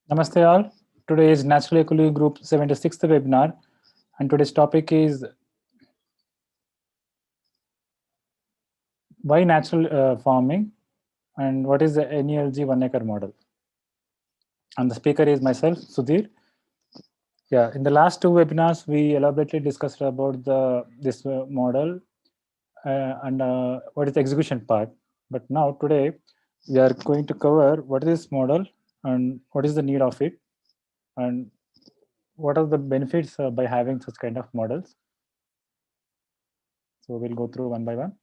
Namaste all. Today is Natural Ecology Group 76th webinar, and today's topic is why natural farming and what is the NELG One Acre model. And the speaker is myself, Sudheer. Yeah, in the last two webinars, we elaborately discussed about this model and what is the execution part. But now today, we are going to cover what is this model and what is the need of it and what are the benefits by having such kind of models. So we'll go through one by one.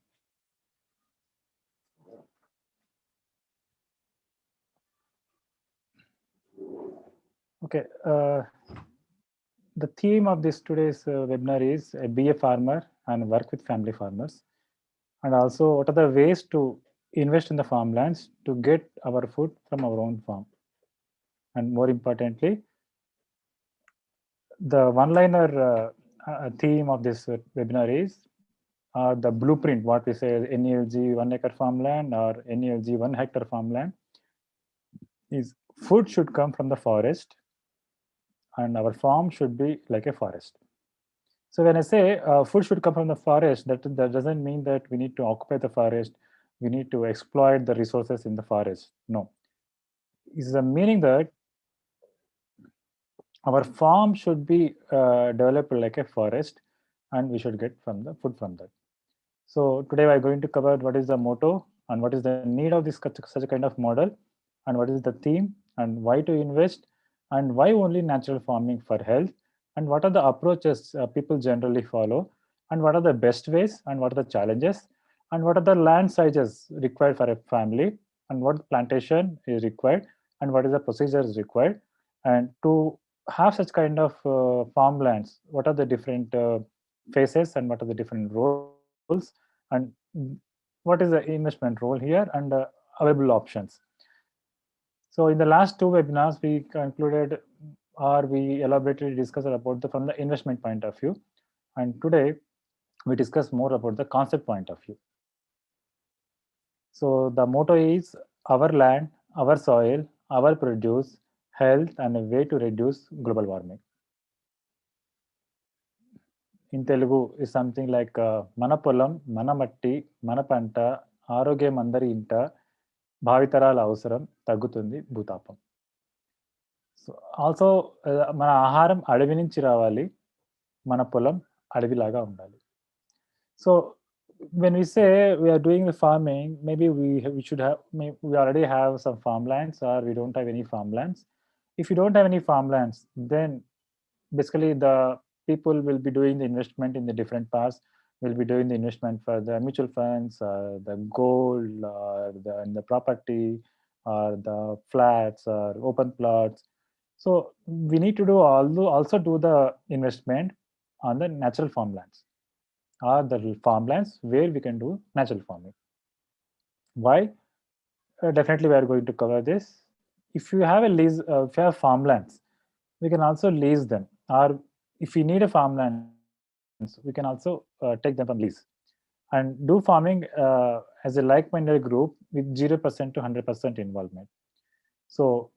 Okay, the theme of this today's webinar is be a farmer and work with family farmers, and also what are the ways to invest in the farmlands to get our food from our own farm. And more importantly, the one-liner theme of this webinar is the blueprint, what we say as NELG 1 acre farmland or NELG 1 hectare farmland, is food should come from the forest and our farm should be like a forest. So when I say food should come from the forest, that doesn't mean that we need to occupy the forest, we need to exploit the resources in the forest. No, it's the meaning that our farm should be developed like a forest, and we should get from the food from that. So today we are going to cover what is the motto and what is the need of this such a kind of model, and what is the theme and why to invest, and why only natural farming for health, and what are the approaches people generally follow, and what are the best ways and what are the challenges, and what are the land sizes required for a family, and what plantation is required, and what is the procedures required, and to have such kind of farmlands, what are the different phases and what are the different roles, and what is the investment role here, and available options. So in the last two webinars, we concluded or we elaborately discussed about from the investment point of view. And today we discuss more about the concept point of view. So the motto is our land, our soil, our produce, health, and a way to reduce global warming. In Telugu is something like mana polam, mana matti, mana panta, ఆరోగ్యం అందరి ఇంట భావితరాల అవసరం తగ్గుతుంది భూతాపం. So also మన ఆహారం అడవి నుంచి రావాలి, మన పొలం అడవిలాగా ఉండాలి. So when we say we are doing the farming, maybe we should have, we already have some farmlands or we don't have any farmlands. If you don't have any farmlands, then basically the people will be doing the investment in the different parts, will be doing the investment for the mutual funds, the gold, in the property, or the flats or open plots. So we need to do also do the investment on the natural farmlands or the farmlands where we can do natural farming. Why? Definitely we are going to cover this. If you have a lease, if you have farmlands, we can also lease them, or if we need a farmlands, we can also take them from lease and do farming as a like-minded group with 0% to 100% involvement. So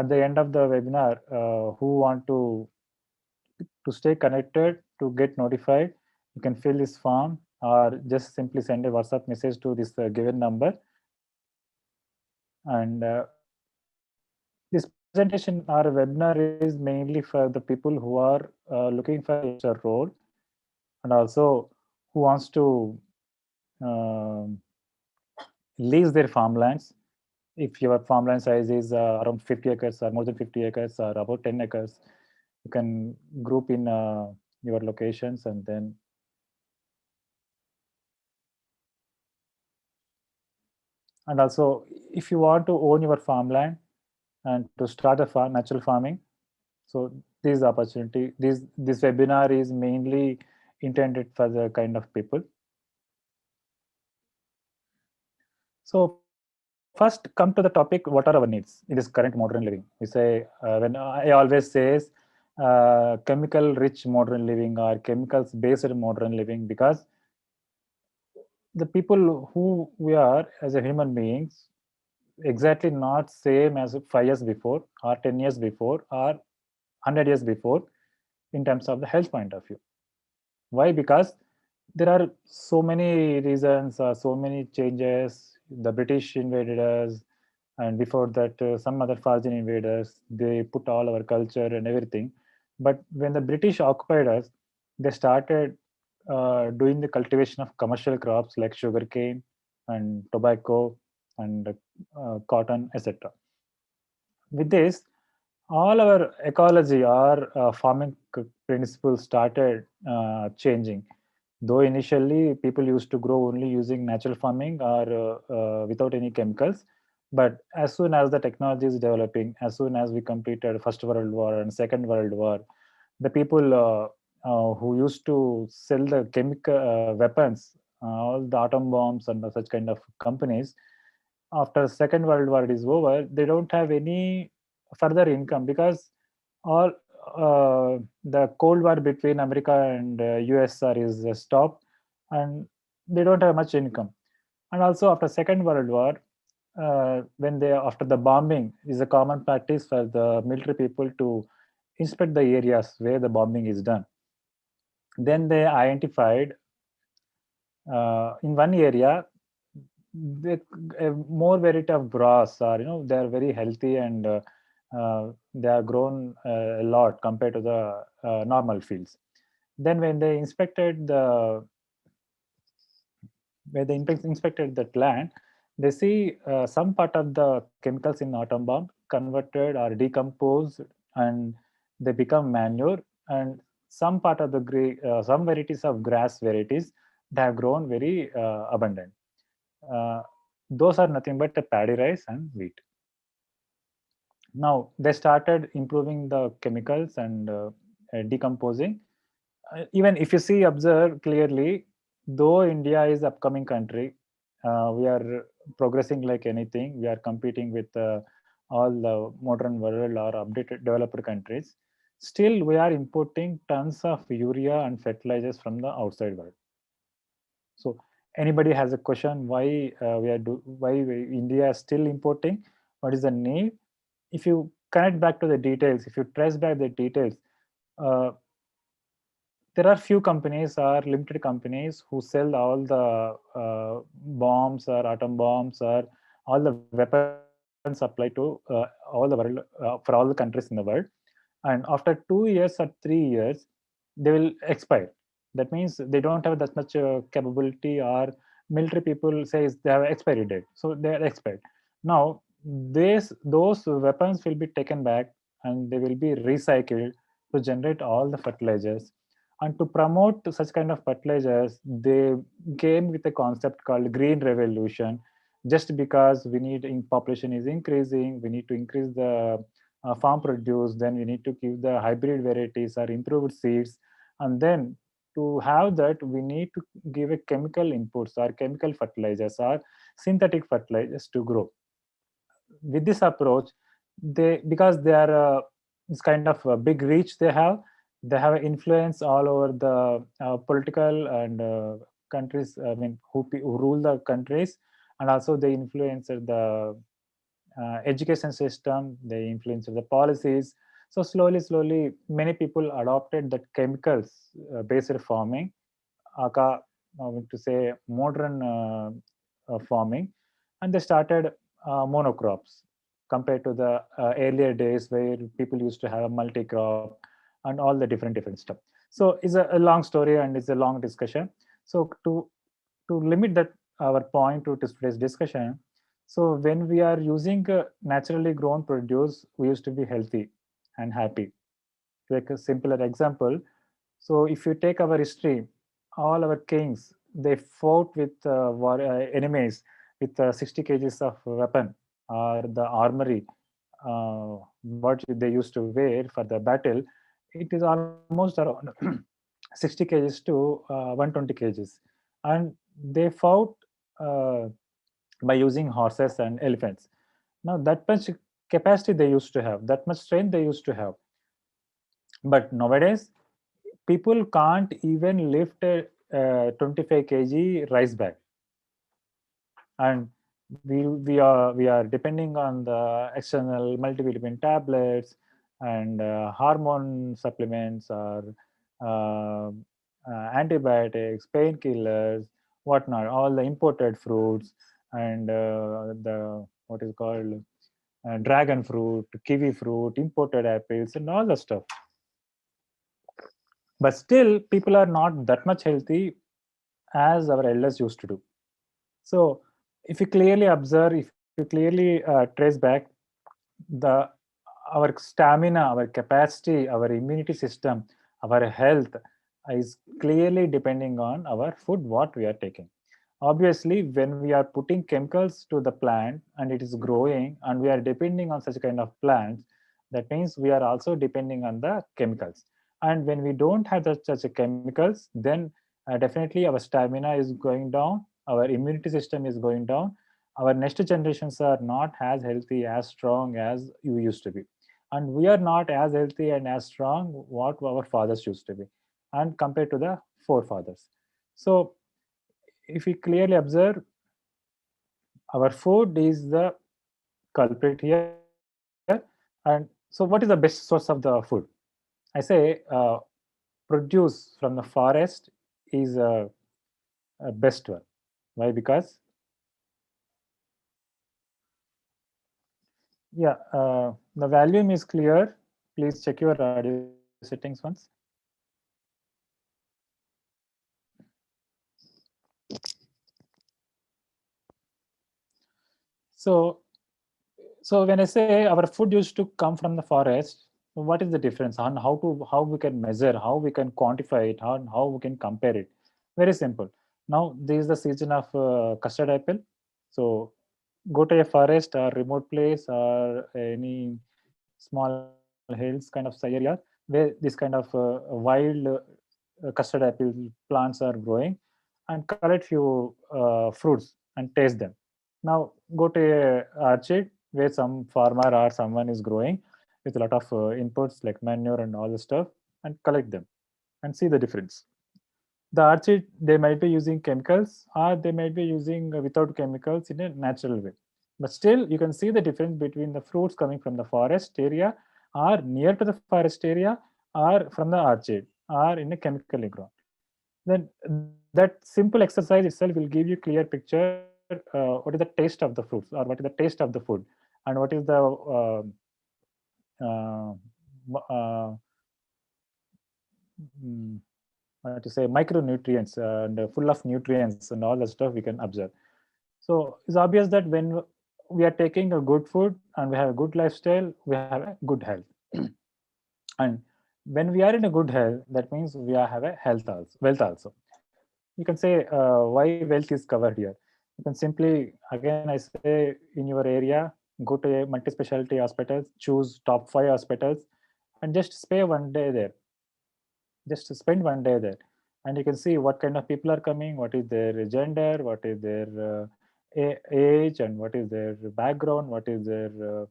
at the end of the webinar, who want to stay connected, to get notified, you can fill this form or just simply send a WhatsApp message to this given number. And this presentation or webinar is mainly for the people who are looking for a role, and also who wants to lease their farmlands. If your farmland size is around 50 acres or more than 50 acres or about 10 acres, you can group in your locations, and then also if you want to own your farmland and to start a natural farming, so this opportunity, this webinar is mainly intended for the kind of people. So first come to the topic, what are our needs in this current modern living? We say when I always says chemical rich modern living or chemicals based modern living, because the people who we are as a human beings, exactly not same as 5 years before or 10 years before or 100 years before in terms of the health point of view. Why? Because there are so many reasons, so many changes. The British invaded us, and before that, some other foreign invaders. They put all our culture and everything. But when the British occupied us, they started doing the cultivation of commercial crops like sugarcane and tobacco and cotton, etc. With this, all our ecology, our farming principles started changing. Though initially people used to grow only using natural farming or without any chemicals, but as soon as the technology is developing, as soon as we completed First World War and Second World War, the people who used to sell the chemical weapons, all the atom bombs and such kind of companies, after Second World War is over, they don't have any further income because all the Cold War between America and USSR is stopped, and they don't have much income. And also after Second World War, when they after the bombing, is a common practice for the military people to inspect the areas where the bombing is done. Then they identified in one area the more variety of grass are, they are very healthy, and they are grown a lot compared to the normal fields. Then when they inspected the where they inspected that land, they see some part of the chemicals in atom bomb converted or decomposed, and they become manure, and some part of the some varieties of grass varieties, they have grown very abundant. uh, those are nothing but the paddy rice and wheat. Now they started improving the chemicals and decomposing. Even if you see, observe clearly, though India is upcoming country, we are progressing like anything. We are competing with all the modern world or updated developed countries. Still, we are importing tons of urea and fertilizers from the outside world. So anybody has a question why India is still importing? What is the need? If you connect back to the details, if you trace back the details, uh, there are few companies or limited companies who sell all the bombs or atom bombs or all the weapons supply to all the world, for all the countries in the world. And after 2 years or 3 years, they will expire. That means they don't have that much capability, or military people says they have expiry date, so they are expired. Now those weapons will be taken back, and they will be recycled to generate all the fertilizers. And to promote such kind of fertilizers, they came with a concept called green revolution. Just because we need in population is increasing, we need to increase the farm produce, then we need to give the hybrid varieties or improved seeds. And then to have that, we need to give a chemical inputs or chemical fertilizers or synthetic fertilizers to grow. With this approach, they, because they are it's kind of a big reach they have influence all over the political and countries, I mean, who rule the countries. And also they influence the education system, they influence the policies. So slowly many people adopted that chemicals based farming, to say modern farming. And they started monocrops compared to the earlier days where people used to have a multi-crop and all the different stuff. So it's a long story and it's a long discussion. So to limit that our point to today's discussion, so when we are using naturally grown produce, we used to be healthy and happy. Take a simpler example. So if you take our history, all our kings, they fought with enemies with 60 kgs of weapon or the armory, what they used to wear for the battle. It is almost around 60 kgs to 120 kgs. And they fought uh, by using horses and elephants. Now that much capacity they used to have, that much strength they used to have. But nowadays, people can't even lift a 25 kg rice bag. And we are depending on the external multivitamin tablets and hormone supplements or uh, antibiotics, painkillers, whatnot, all the imported fruits and the what is called dragon fruit, kiwi fruit, imported apples, and all the stuff. But still, people are not that much healthy as our elders used to do. So, if you clearly observe, if you clearly trace back, the our stamina, our capacity, our immunity system, our health is clearly depending on our food what we are taking. Obviously, when we are putting chemicals to the plant and it is growing and we are depending on such kind of plants, that means we are also depending on the chemicals. And when we don't have such a chemicals, then definitely our stamina is going down, our immunity system is going down, our next generations are not as healthy, as strong as you used to be, and we are not as healthy and as strong what our fathers used to be and compared to the forefathers. So if we clearly observe, our food is the culprit here. And so what is the best source of the food? I say produce from the forest is a best one. Why? Because yeah, the volume is clear. Please check your audio settings once. So, so when I say our food used to come from the forest, what is the difference? On how we can measure, how we can quantify it, how we can compare it? Very simple. Now this is the season of custard apple. So go to a forest or remote place or any small hills kind of area where this kind of wild custard apple plants are growing, and collect few fruits and taste them. Now go to a orchard where some farmer or someone is growing with a lot of inputs like manure and all the stuff, and collect them and see the difference. The orchid, they might be using chemicals or they might be using without chemicals in a natural way, but still you can see the difference between the fruits coming from the forest area or near to the forest area or from the orchid or in a chemically grown. Then that simple exercise itself will give you clear picture what is the taste of the fruits or what is the taste of the food, and what is the uh, mm, what to say, micronutrients and full of nutrients and all the stuff we can observe. So it's obvious that when we are taking a good food and we have a good lifestyle, we have a good health. And when we are in a good health, that means we have a health also, wealth also. You can say why wealth is covered here. You can simply, again I say, in your area, go to a multi-specialty hospitals, choose top 5 hospitals, and just stay one day there, just spend one day there, and you can see what kind of people are coming, what is their gender, what is their age, and what is their background, what is their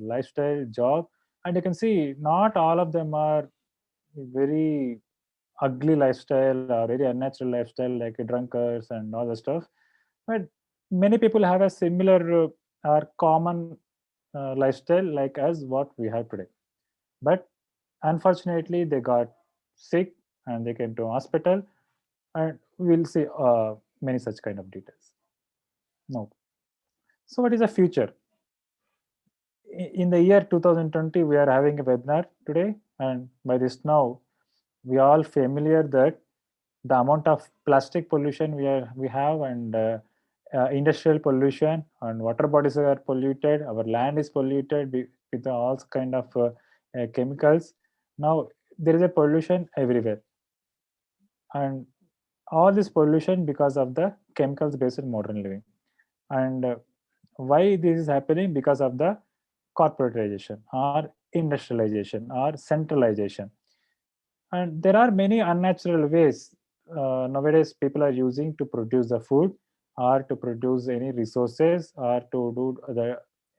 lifestyle, job. And you can see not all of them are very ugly lifestyle or very unnatural lifestyle like drunkards and all the stuff, but many people have a similar or common lifestyle like as what we have today. But unfortunately they got sick and they came to hospital, and we'll see many such kind of details now. So what is the future? In the year 2020 we are having a webinar today, and by this now we are all familiar that the amount of plastic pollution we have, and industrial pollution, and water bodies are polluted, our land is polluted with all kind of chemicals. Now there is a pollution everywhere, and all this pollution because of the chemicals based modern living. And why this is happening? Because of the corporatization or industrialization or centralization. And there are many unnatural ways nowadays people are using to produce the food or to produce any resources or to do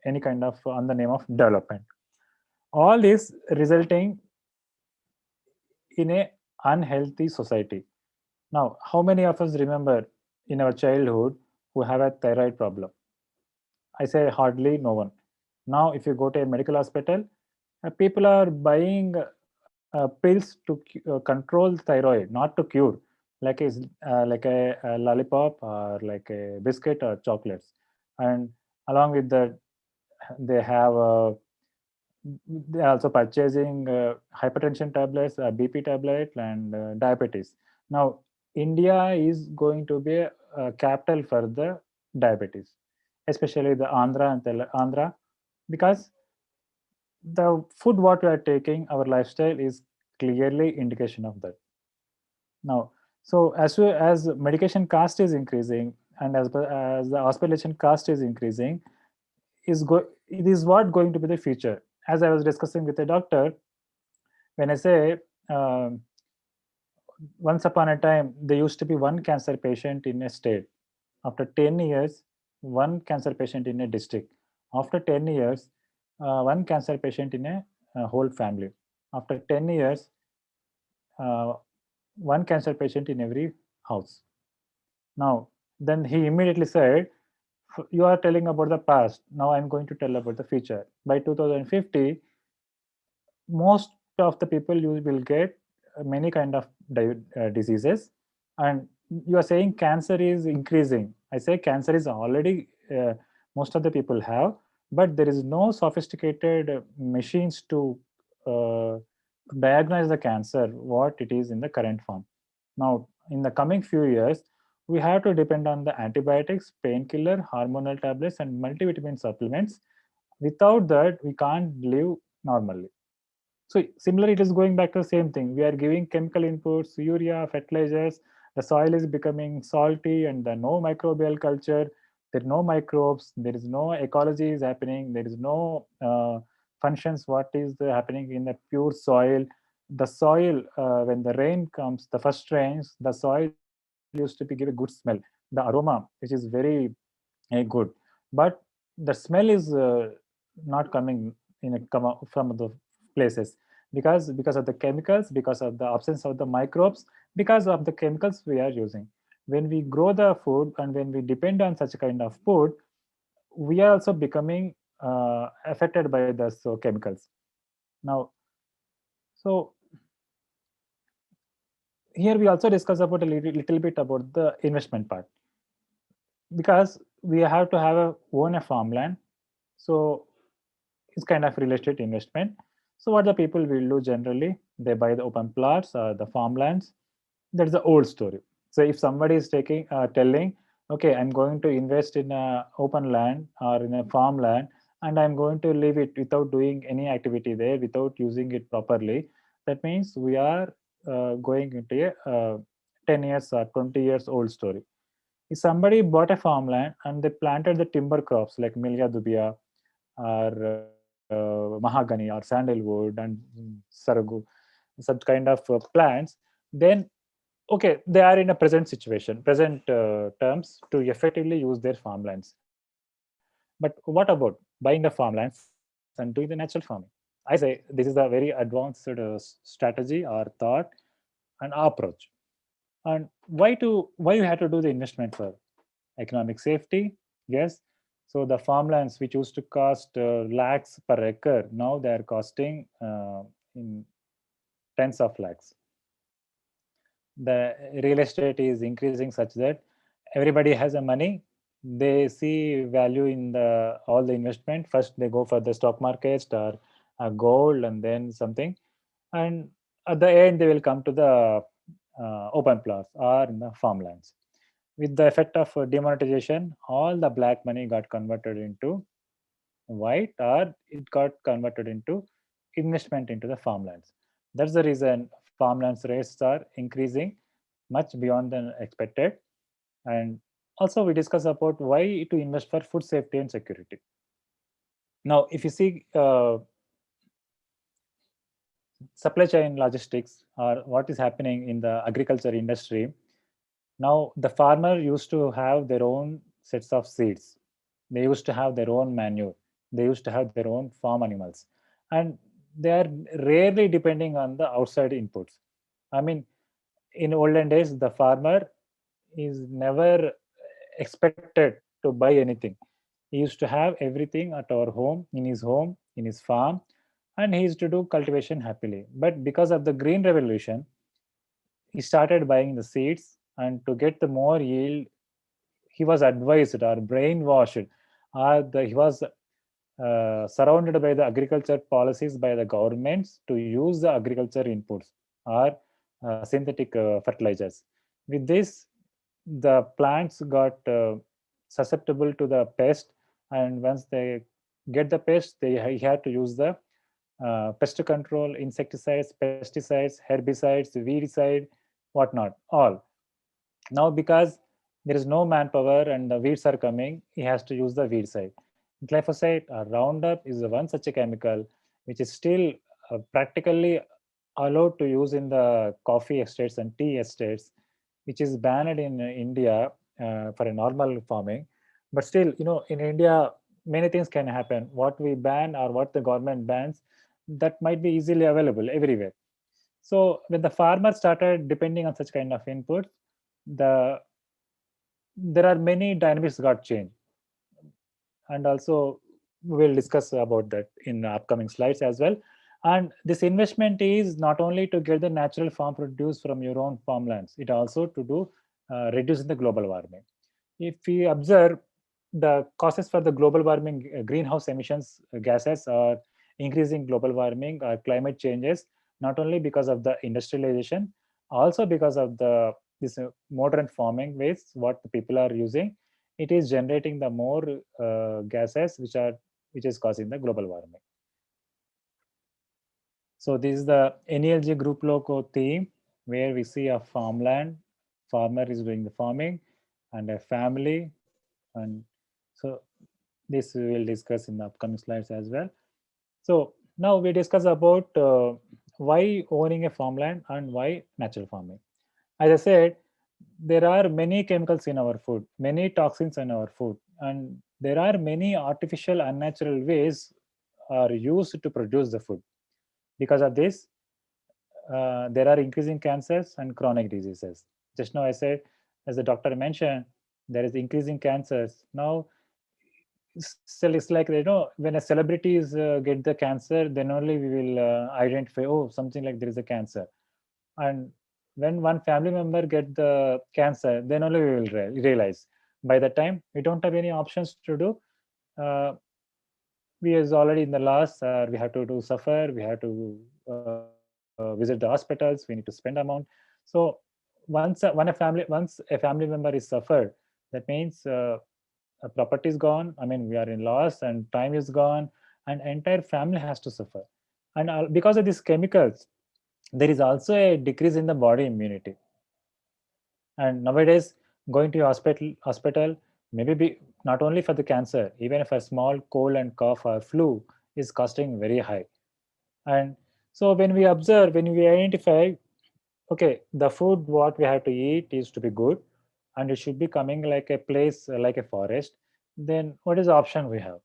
any kind of on the name of development. All this resulting in a unhealthy society. Now, how many of us remember in our childhood who have a thyroid problem? I say hardly no one. Now, if you go to a medical hospital, people are buying pills to control thyroid, not to cure, like a lollipop or like a biscuit or chocolates. And along with that, they have they are also purchasing hypertension tablets, BP tablet, and diabetes. Now, India is going to be a capital for the diabetes, especially the Andhra and Andhra, because the food what we are taking, our lifestyle is clearly indication of that. Now, so as medication cost is increasing, and as the hospitalization cost is increasing, it is what going to be the future. As I was discussing with a doctor, when I say um, once upon a time there used to be one cancer patient in a state. After 10 years, one cancer patient in a district. After 10 years, one cancer patient in a whole family. After 10 years, uh, one cancer patient in every house. Now, then he immediately said, you are telling about the past. Now I'm going to tell about the future. By 2050, most of the people you will get many kind of diseases, and you are saying cancer is increasing. I say cancer is already most of the people have, but there is no sophisticated machines to uh, diagnose the cancer what it is in the current form. Now in the coming few years we have to depend on the antibiotics, painkiller, hormonal tablets, and multivitamin supplements. Without that we can't live normally. So similarly, it is going back to the same thing. We are giving chemical inputs, urea, fertilizers. The soil is becoming salty, and the no microbial culture. There are no microbes. There is no ecology is happening. There is no functions. What is happening in the pure soil? The soil, when the rain comes, the first rains, the soil used to be give a good smell. The aroma, which is very good, but the smell is not coming from the places, because of the chemicals, because of the absence of the microbes, because of the chemicals we are using. When we grow the food and when we depend on such kind of food, we are also becoming affected by the chemicals. Now, so here we also discuss about a little bit about the investment part, because we have to have own a farmland. So it's kind of real estate investment. So what the people will do generally, they buy the open plots or the farmlands. That's the old story. So if somebody is telling, okay, I'm going to invest in a open land or in a farmland, and I'm going to leave it without doing any activity there, without using it properly, that means we are going into a 10 years or 20 years old story. If somebody bought a farmland and they planted the timber crops like Milia dubia or mahogany or sandalwood and sargu, such kind of plants, then okay, they are in a present situation, present terms to effectively use their farmlands. But what about buying the farmlands and doing the natural farming? I say this is a very advanced strategy or thought and approach. And why you have to do the investment for? Economic safety, yes. So the farmlands which used to cost lakhs per acre, now they are costing in tens of lakhs. The real estate is increasing such that everybody has a money. They see value in the all the investment. First they go for the stock market or gold and then something, and at the end they will come to the open plots or in the farmlands. With the effect of demonetization, all the black money got converted into white, or it got converted into investment into the farmlands. That's the reason farmlands rates are increasing much beyond than expected. And also we discuss about why to invest for food safety and security. Now, if you see supply chain logistics or what is happening in the agriculture industry, now the farmer used to have their own sets of seeds. They used to have their own manure. They used to have their own farm animals, and they are rarely depending on the outside inputs. I mean, in olden days, the farmer is never expected to buy anything. He used to have everything at our home, in his farm, and he used to do cultivation happily. But because of the green revolution, he started buying the seeds, and to get the more yield, he was advised or brainwashed, or he was surrounded by the agriculture policies by the governments to use the agriculture inputs or synthetic fertilizers. With this, the plants got susceptible to the pest, and once they get the pest, he had to use the pest control, insecticides, pesticides, herbicides, weedicide, whatnot, all. Now, because there is no manpower and the weeds are coming, he has to use the weed side. Glyphosate or Roundup is the one such a chemical which is still practically allowed to use in the coffee estates and tea estates, which is banned in India for a normal farming. But still, in India, many things can happen. What we ban or what the government bans, that might be easily available everywhere. So when the farmer started depending on such kind of inputs, the there are many dynamics got changed, and also we'll discuss about that in the upcoming slides as well. And this investment is not only to get the natural farm produce from your own farmlands, it also to do reducing the global warming. If we observe, the causes for the global warming, greenhouse emissions gases are increasing global warming or climate changes, not only because of the industrialization, also because of the this modern farming ways what the people are using. It is generating the more gases which is causing the global warming. So this is the NELG group logo theme, where we see a farmland, farmer is doing the farming, and a family. And so this we will discuss in the upcoming slides as well. So now we discuss about why owning a farmland and why natural farming. As I said, there are many chemicals in our food, many toxins in our food, and there are many artificial, unnatural ways are used to produce the food. Because of this, there are increasing cancers and chronic diseases. Just now I said, as the doctor mentioned, there is increasing cancers. Now, still it's like, when a celebrities get the cancer, then only we will identify, oh, something like there is a cancer. And when one family member get the cancer, then only we will realize. By the time we don't have any options to do, uh, we is already in the loss. We have to do suffer. We have to visit the hospitals. We need to spend amount. So once a family member is suffered, that means a property is gone. I mean, we are in loss, and time is gone, and entire family has to suffer. And because of these chemicals, there is also a decrease in the body immunity. And nowadays, going to hospital maybe not only for the cancer, even if a small cold and cough or flu is costing very high. And so when we identify, okay, the food what we have to eat is to be good, and it should be coming like a place like a forest, then what is the option we have?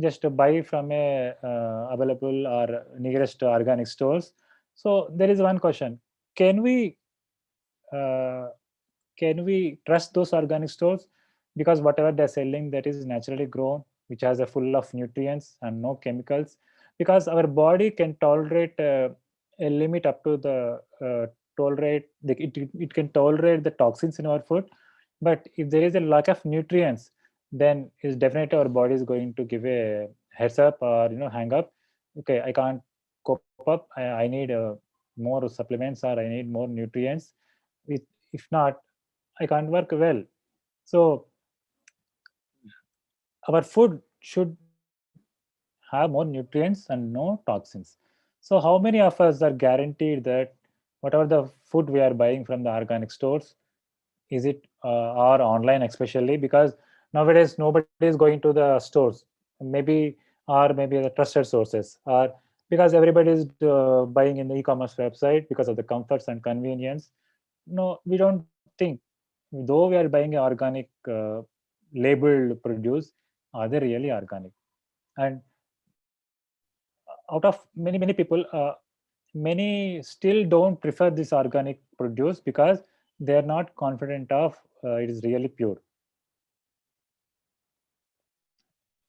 Just to buy from a available or nearest organic stores. So there is one question: can we uh, trust those organic stores? Because whatever they're selling, that is naturally grown, which has a full of nutrients and no chemicals. Because our body can tolerate a limit up to the it can tolerate the toxins in our food. But if there is a lack of nutrients, then is definitely our body is going to give a heads up, or hang up. Okay, I can't cope up. I need more supplements, or I need more nutrients. If not, I can't work well. So our food should have more nutrients and no toxins. So how many of us are guaranteed that whatever the food we are buying from the organic stores, is it or online especially, because nowadays nobody is going to the stores, maybe, or maybe the trusted sources, or because everybody is buying in the e-commerce website because of the comforts and convenience. No, we don't think, though we are buying a organic labeled produce, are they really organic? And out of many people, many still don't prefer this organic produce because they are not confident of it is really pure.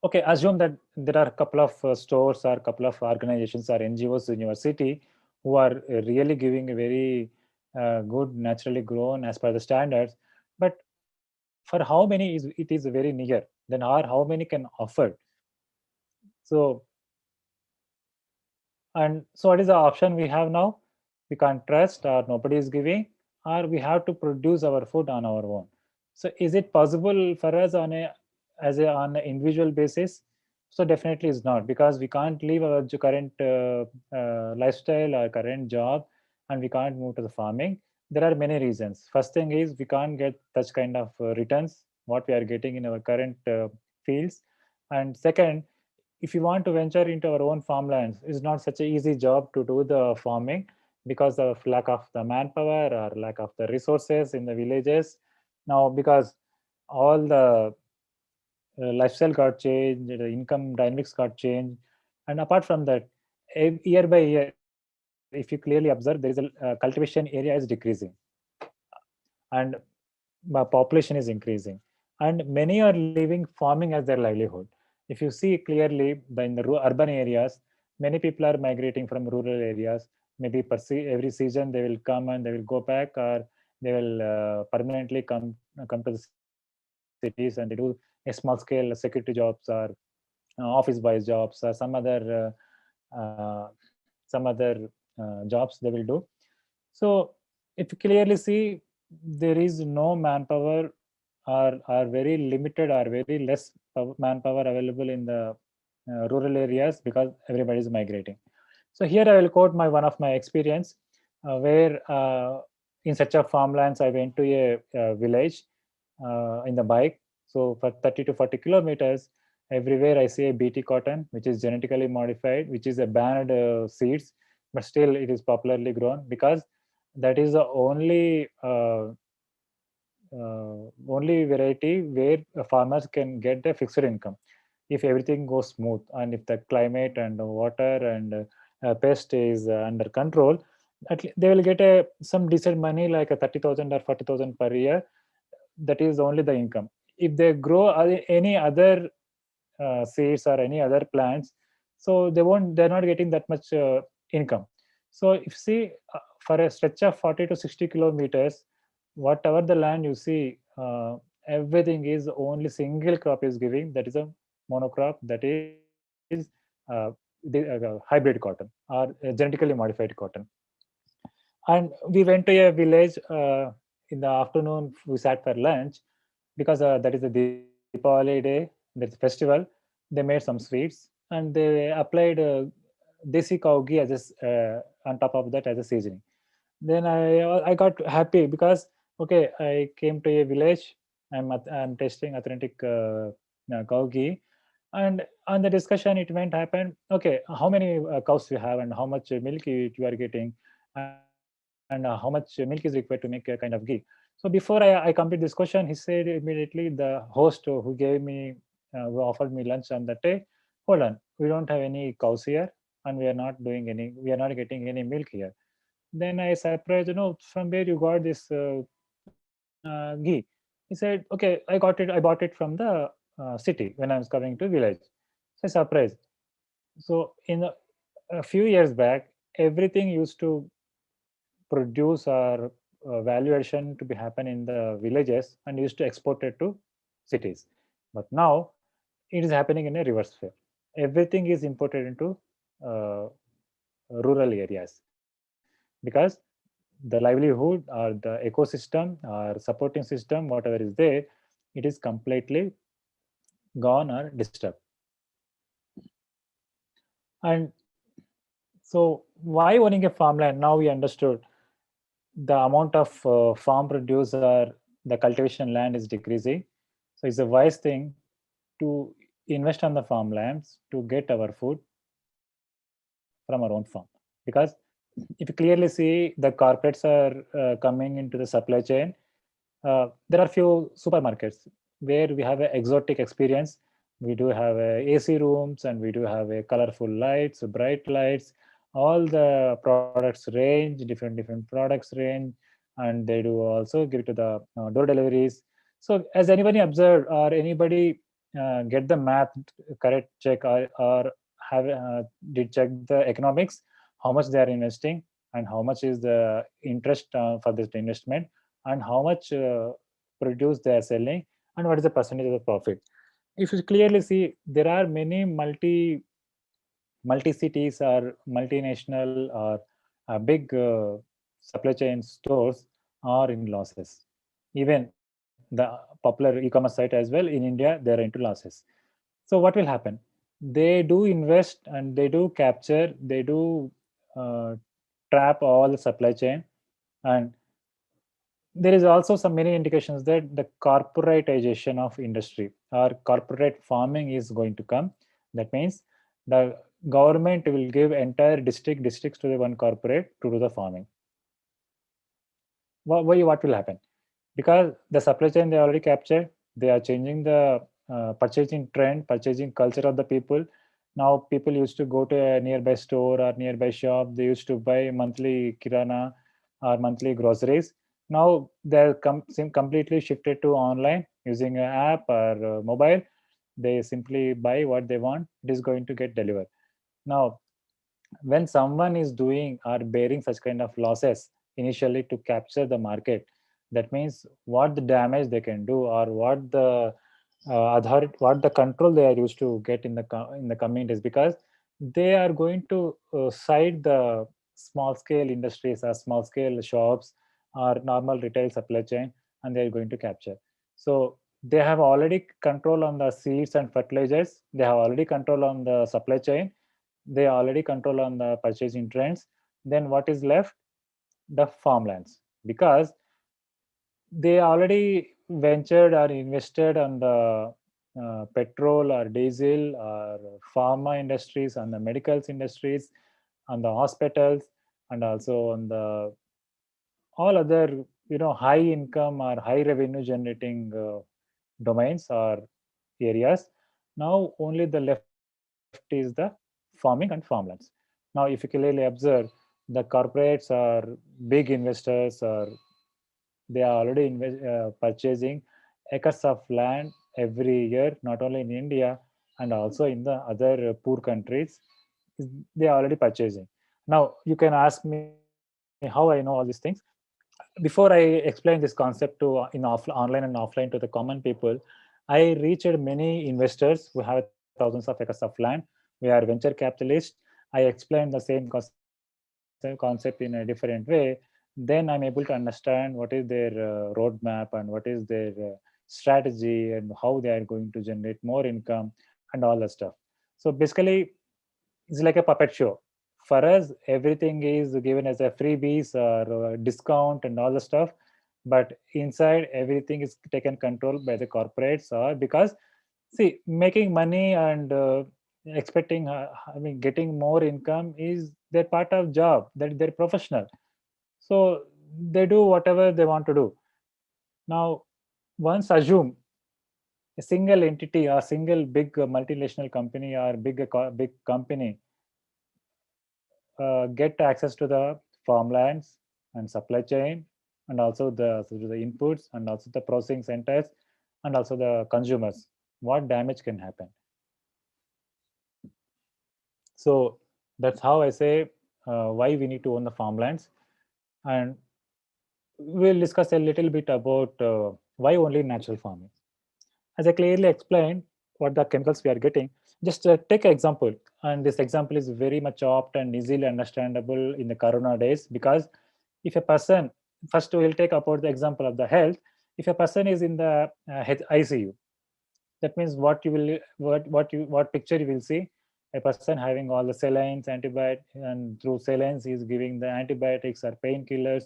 Okay, assume that there are a couple of stores or a couple of organizations or NGOs in your city who are really giving a very good naturally grown as per the standards, but for how many is it is very near, then or how many can afford. So, and so what is the option we have now? We can't trust or nobody is giving, or we have to produce our food on our own. So is it possible for us on a on an individual basis? So definitely is not, because we can't leave our current lifestyle or current job, and we can't move to the farming. There are many reasons. First thing is we can't get such kind of returns what we are getting in our current fields, and second, if you want to venture into our own farmlands, it's not such an easy job to do the farming because of lack of the manpower or lack of the resources in the villages. Now, because all the lifestyle got changed, the income dynamics got changed, and apart from that, year by year, if you clearly observe, there is a cultivation area is decreasing, and population is increasing, and many are leaving farming as their livelihood. If you see clearly, in the urban areas, many people are migrating from rural areas. Maybe every season they will come and they will go back, or they will permanently come to the cities, and they do a small scale security jobs or office based jobs or some other jobs they will do. So if you clearly see, there is no manpower, or very limited or very less manpower available in the rural areas because everybody is migrating. So here I will quote one of my experience, where in such a farmlands I went to a village in the bike. So for 30 to 40 kilometers, everywhere I see a BT cotton, which is genetically modified, which is a banned seeds, but still it is popularly grown because that is the only variety where farmers can get a fixed income if everything goes smooth, and if the climate and water and pest is under control. They will get some decent money like a 30,000 or 40,000 per year. That is only the income. If they grow any other seeds or any other plants, so they're not getting that much income. So if see, for a stretch of 40 to 60 kilometers, whatever the land you see, everything is only single crop is giving, that is a monocrop, that is hybrid cotton or genetically modified cotton. And we went to a village in the afternoon. We sat for lunch because that is the Deepavali day, there's a festival. They made some sweets and they applied desi cow ghee as on top of that as a seasoning. Then I got happy because okay, I came to a village. I'm tasting authentic cow ghee, and on the discussion it went happen. Okay, how many cows you have and how much milk you are getting, and how much milk is required to make a kind of ghee. So before I complete this question, he said immediately, the host who gave me who offered me lunch on that day, hold on, we don't have any cows here, and we are not getting any milk here. Then I surprised, from where you got this ghee? He said, okay, I bought it from the city when I was coming to village. So I surprised. So in a few years back, everything used to produce or value addition to be happen in the villages and used to export it to cities. But now it is happening in a reverse way. Everything is imported into uh, rural areas because the livelihood or the ecosystem or supporting system, whatever is there, it is completely gone or disturbed. And so why owning a farmland? Now we understood the amount of farm produce or the cultivation land is decreasing. So it's a wise thing to invest on the farmlands to get our food from our own farm. Because if you clearly see, the corporates are coming into the supply chain. There are few supermarkets where we have an exotic experience. We do have AC rooms and we do have a colorful lights, bright lights. All the products range, different products range, and they do also give it to the door deliveries. So, as anybody observed or anybody get the math correct check, or have did check the economics, how much they are investing, and how much is the interest for this investment, and how much produce they are selling, and what is the percentage of the profit. If you clearly see, there are many multi cities or multinational or big supply chain stores are in losses. Even the popular e-commerce site as well in India, they are into losses. So what will happen? They do invest and they do capture, they do uh, trap all the supply chain, and there is also some many indications that the corporatization of industry or corporate farming is going to come. That means the government will give entire districts to the one corporate to do the farming. Why what will happen? Because the supply chain they already captured, they are changing the purchasing trend, purchasing culture of the people. Now people used to go to a nearby store or nearby shop, they used to buy monthly kirana or monthly groceries. Now they're completely shifted to online using an app or mobile. They simply buy what they want, it is going to get delivered. Now when someone is doing or bearing such kind of losses initially to capture the market, that means what the damage they can do, or what the authority, what the control they are used to get in the in the communities, because they are going to side the small scale industries or small scale shops or normal retail supply chain, and they are going to capture. So they have already control on the seeds and fertilizers, they have already control on the supply chain, they already control on the purchasing trends. Then what is left? The farmlands, because they already ventured or invested on the petrol or diesel or pharma industries, on the medicals industries, on the hospitals, and also on the all other high income or high revenue generating domains or areas. Now only the left is the farming and farmlands. Now if you clearly observe, the corporates or big investors, or they are already purchasing acres of land every year, not only in India and also in the other poor countries. They are already purchasing. Now you can ask me how I know all these things. Before I explain this concept to online and offline to the common people, I reached many investors who have thousands of acres of land. We are venture capitalists. I explained the same concept in a different way. Then I'm able to understand what is their roadmap and what is their strategy and how they are going to generate more income and all that stuff. So basically, it's like a puppet show. For us, everything is given as a freebies or discount and all the stuff, but inside everything is taken control by the corporates, or because see, making money and expecting getting more income is their part of job, that they're professional, so they do whatever they want to do. Now once assume a single entity or single big multinational company or big company get access to the farmlands and supply chain, and also the inputs, and also the processing centers, and also the consumers, what damage can happen. So that's how I say why we need to own the farmlands. And we'll discuss a little bit about why only natural farming. As I clearly explained what the chemicals we are getting, just take an example. And this example is very much apt and easily understandable in the corona days, because if a person, first we'll take about the example of the health. If a person is in the ICU, that means what picture you will see, a person having all the saline antibiotics, and through saline he is giving the antibiotics or painkillers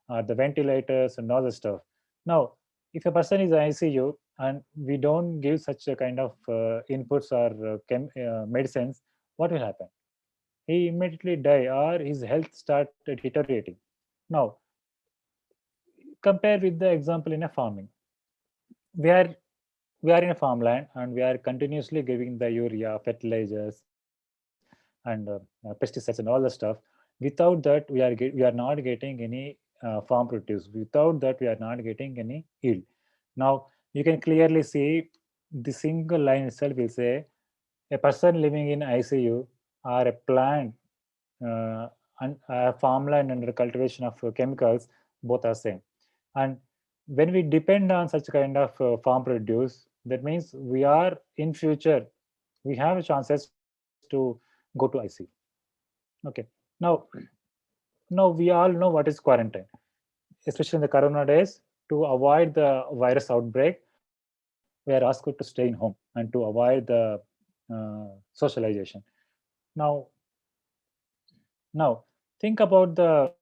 or the ventilators and all the stuff. Now if a person is in ICU and we don't give such a kind of inputs or medicines, what will happen? He immediately die, or his health start deteriorating. Now compare with the example in a farming. We are we are in a farmland and we are continuously giving the urea, fertilizers, and pesticides and all the stuff. Without that, we are not getting any farm produce. Without that, we are not getting any yield. Now you can clearly see the single line itself will say a person living in ICU or a plant and a farmland under cultivation of chemicals, both are same. And when we depend on such kind of farm produce, that means we are in future, we have chances to go to ICU. Okay. Now, now we all know what is quarantine, especially in the corona days. To avoid the virus outbreak, we are asked to stay in home and to avoid the socialization. Now, now think about the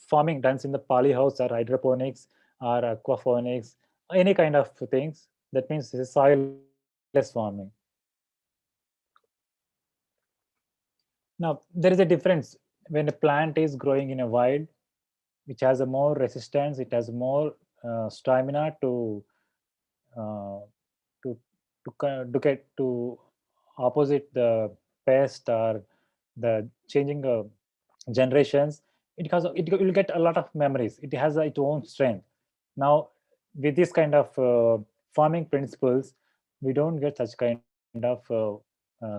farming done in the polyhouse or hydroponics or aquaponics, any kind of things. That means this is soilless farming. Now, there is a difference when a plant is growing in a wild, which has a more resistance, it has more stamina uh, to to get to opposite the pest or the changing generations. It will get a lot of memories. It has its own strength. Now, with this kind of farming principles, we don't get such kind of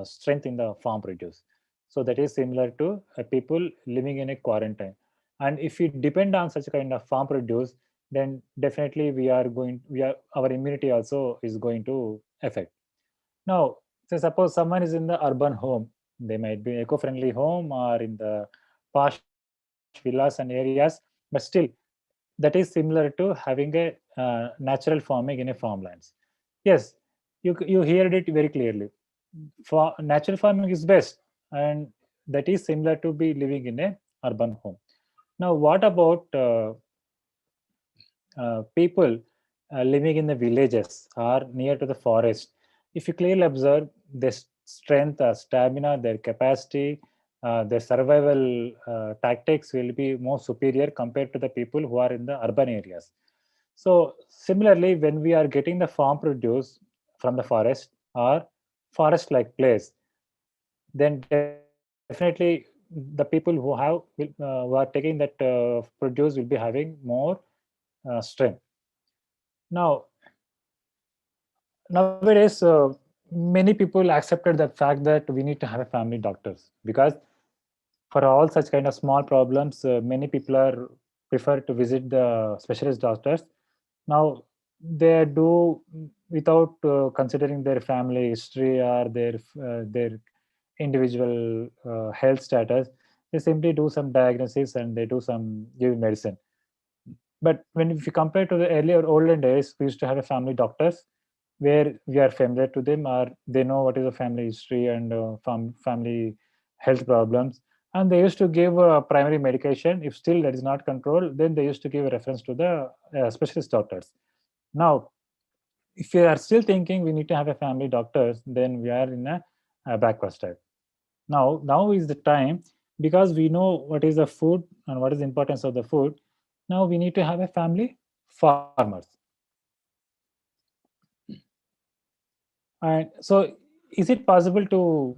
strength in the farm produce. So that is similar to people living in a quarantine. And if we depend on such kind of farm produce, then definitely we are our immunity also is going to affect. Now, so suppose someone is in the urban home, they might be eco-friendly home or in the posh villas and areas, but still that is similar to having a natural farming in a farmlands. Yes, you heard it very clearly. For natural farming is best, and that is similar to be living in a urban home. Now, what about people living in the villages or near to the forest? If you clearly observe their strength, stamina, their capacity, their survival tactics will be more superior compared to the people who are in the urban areas. So similarly, when we are getting the farm produce from the forest or forest-like place, then definitely the people who are taking that produce will be having more strength. Now, nowadays, many people accepted the fact that we need to have a family doctors, because for all such kind of small problems, many people are prefer to visit the specialist doctors. Now, they do without considering their family history or their individual health status. They simply do some diagnosis and they do some give medicine. But when if you compare to the earlier olden days, we used to have a family doctors where we are familiar to them, or they know what is a family history and family health problems, and they used to give primary medication. If still that is not controlled, then they used to give a reference to the specialist doctors. Now, if we are still thinking we need to have a family doctors, then we are in a backward step. Now is the time, because we know what is the food and what is the importance of the food. Now we need to have a family farmers. And so, is it possible to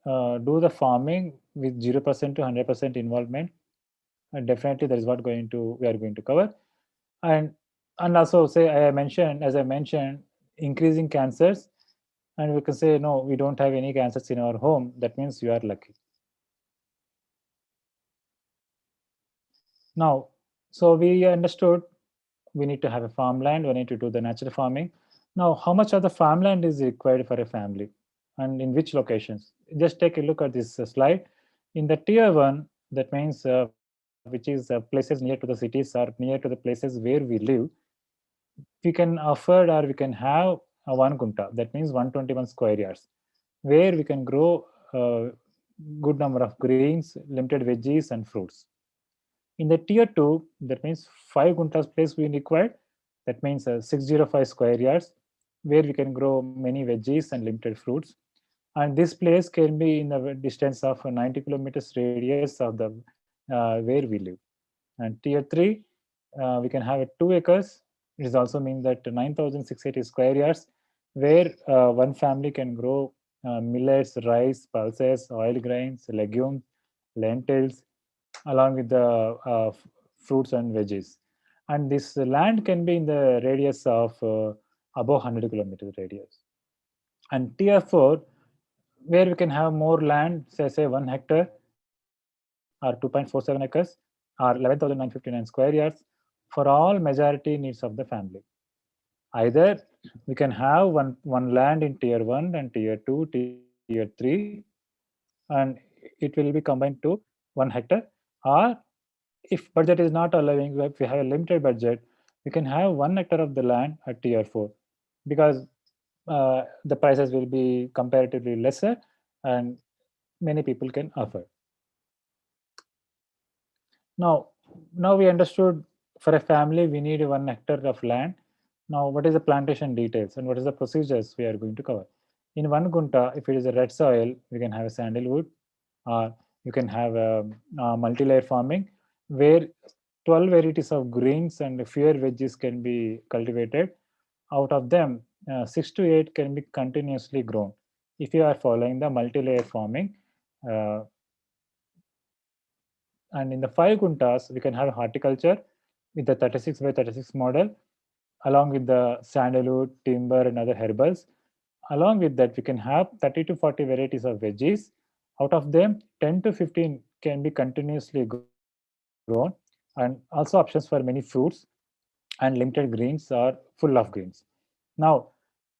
do the farming with 0% to 100% involvement? And definitely, that is what we are going to cover. And also say as I mentioned, increasing cancers, and we can say no, we don't have any cancers in our home. That means you are lucky. Now, so we understood we need to have a farmland, we need to do the natural farming. Now, how much of the farmland is required for a family and in which locations? Just take a look at this slide. In the tier one, that means which is places near to the cities or near to the places where we live, we can afford or we can have a 1 gunta, that means 121 square yards, where we can grow a good number of greens, limited veggies and fruits. In the tier 2, that means 5 guntas place we required. That means 605 square yards, where we can grow many veggies and limited fruits. And this place can be in the distance of 90 kilometers radius of the where we live. And tier 3, we can have 2 acres. It is also mean that 9,680 square yards, where one family can grow millets, rice, pulses, oil grains, legumes, lentils, along with the fruits and veggies. and this land can be in the radius of above 100 kilometers radius. And tier 4, where we can have more land, say 1 hectare or 2.47 acres or 11,959 square yards for all majority needs of the family. Either we can have one land in tier 1 and tier 2, tier 3, and it will be combined to 1 hectare, or if budget is not allowing, if we have a limited budget, we can have 1 hectare of the land at tier 4, because the prices will be comparatively lesser and many people can afford. Now we understood for a family we need 1 hectare of land. Now what is the plantation details and what is the procedures we are going to cover? In 1 gunta, if it is a red soil, we can have a sandalwood, or you can have a multi-layer farming where 12 varieties of greens and fewer veggies can be cultivated. Out of them, 6 to 8 can be continuously grown. If you are following the multi-layer farming, uh, and in the 5 guntas, we can have horticulture with the 36 by 36 model, along with the sandalwood, timber, and other herbals. Along with that, we can have 30 to 40 varieties of veggies. Out of them, 10 to 15 can be continuously grown, and also options for many fruits, and limited greens are full of greens. Now,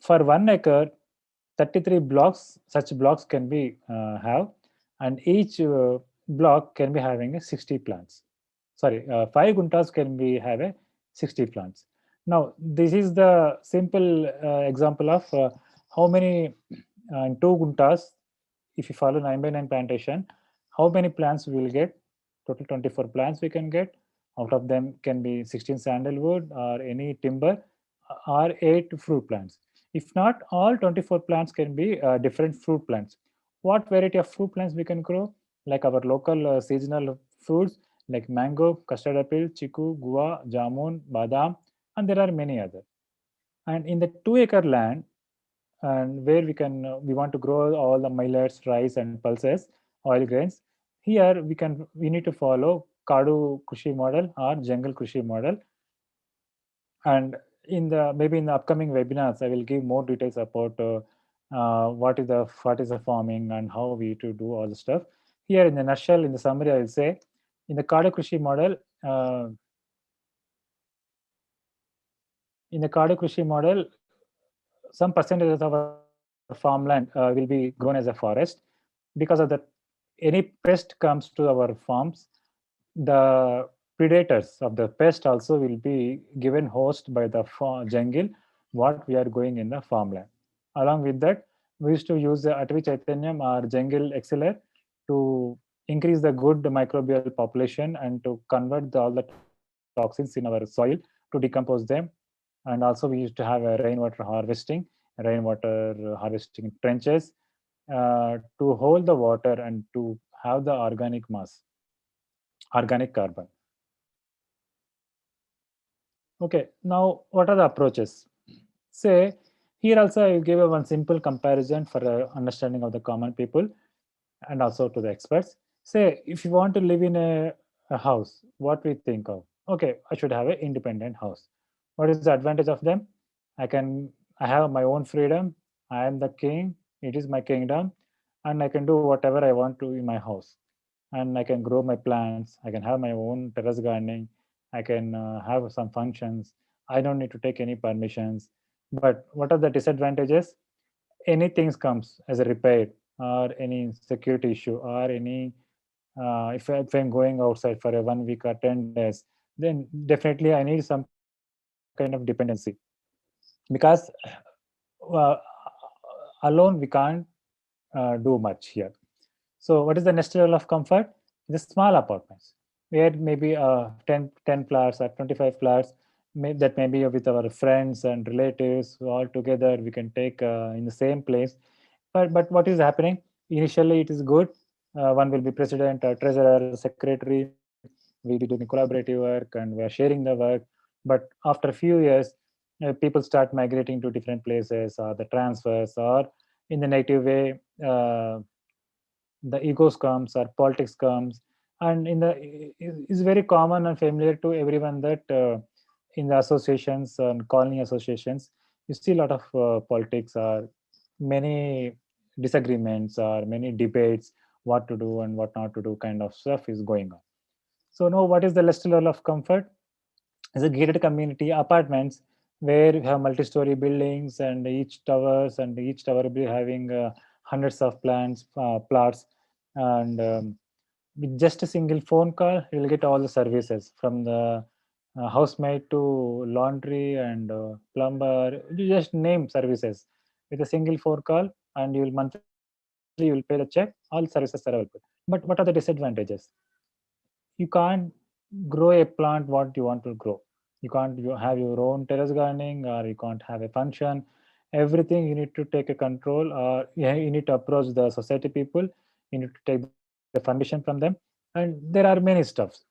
for 1 acre, 33 blocks, such blocks can be have, and each block can be having a 60 plants. Sorry, 5 guntas can be have a 60 plants. Now, this is the simple example of how many in 2 guntas, if you follow 9 by 9 plantation, how many plants we will get? Total 24 plants we can get. Out of them can be 16 sandalwood or any timber, or 8 fruit plants. If not, all 24 plants can be different fruit plants. What variety of fruit plants we can grow? Like our local seasonal fruits like mango, custard apple, chiku, guava, jamun, badam, and there are many other. And in the 2 acre land, and where we want to grow all the millets, rice, and pulses, oil grains. Here we need to follow Kadu Krushi model or Jungle Krushi model. And in the maybe in the upcoming webinars, I will give more details about what is the farming and how we to do all the stuff. Here in the nutshell, in the summary, I will say in the Kadu Krushi model. Uh, in the Kadu Krushi model, some percentage of our farmland will be grown as a forest. Because of that, any pest comes to our farms, the predators of the pest also will be given host by the jungle what we are going in the farmland. Along with that, we used to use the Atvi Chaitanyam or jungle exceller to increase the good microbial population and to convert all the toxins in our soil to decompose them. And also we used to have a rainwater harvesting in trenches to hold the water and to have the organic mass, organic carbon. Okay, now what are the approaches? Say, here also I will give a one simple comparison for understanding of the common people and also to the experts. Say, if you want to live in a house, what we think of? Okay, I should have an independent house. What is the advantage of them? I have my own freedom. I am the king. It is my kingdom, and I can do whatever I want to in my house. And I can grow my plants. I can have my own terrace gardening. I can have some functions. I don't need to take any permissions. But what are the disadvantages? Anything comes as a repair or any security issue or any if I'm going outside for a 1 week or 10 days, then definitely I need some kind of dependency, because uh, alone we can't do much here. So what is the next level of comfort? The small apartments where maybe 10 flats or 25 flats, that may be with our friends and relatives all together we can take in the same place. But what is happening? Initially it is good. One will be president, treasurer, secretary. We'll be doing collaborative work and we are sharing the work. But after a few years, people start migrating to different places, or the transfers, or in the negative way, the egos comes or politics comes. And in the is very common and familiar to everyone that in the associations and colony associations, you see a lot of politics or many disagreements or many debates, what to do and what not to do kind of stuff is going on. So now what is the less level of comfort? Is a gated community apartments where you have multi-story buildings and each tower will be having hundreds of plots, and with just a single phone call you'll get all the services from the housemaid to laundry and plumber. You just name services with a single phone call, and you will monthly you will pay the check. All services are available. But what are the disadvantages? You can't grow a plant what you want to grow. You can't you have your own terrace gardening, or you can't have a function. Everything you need to take a control, or yeah, you need to approach the society people. You need to take the permission from them, and there are many stuffs.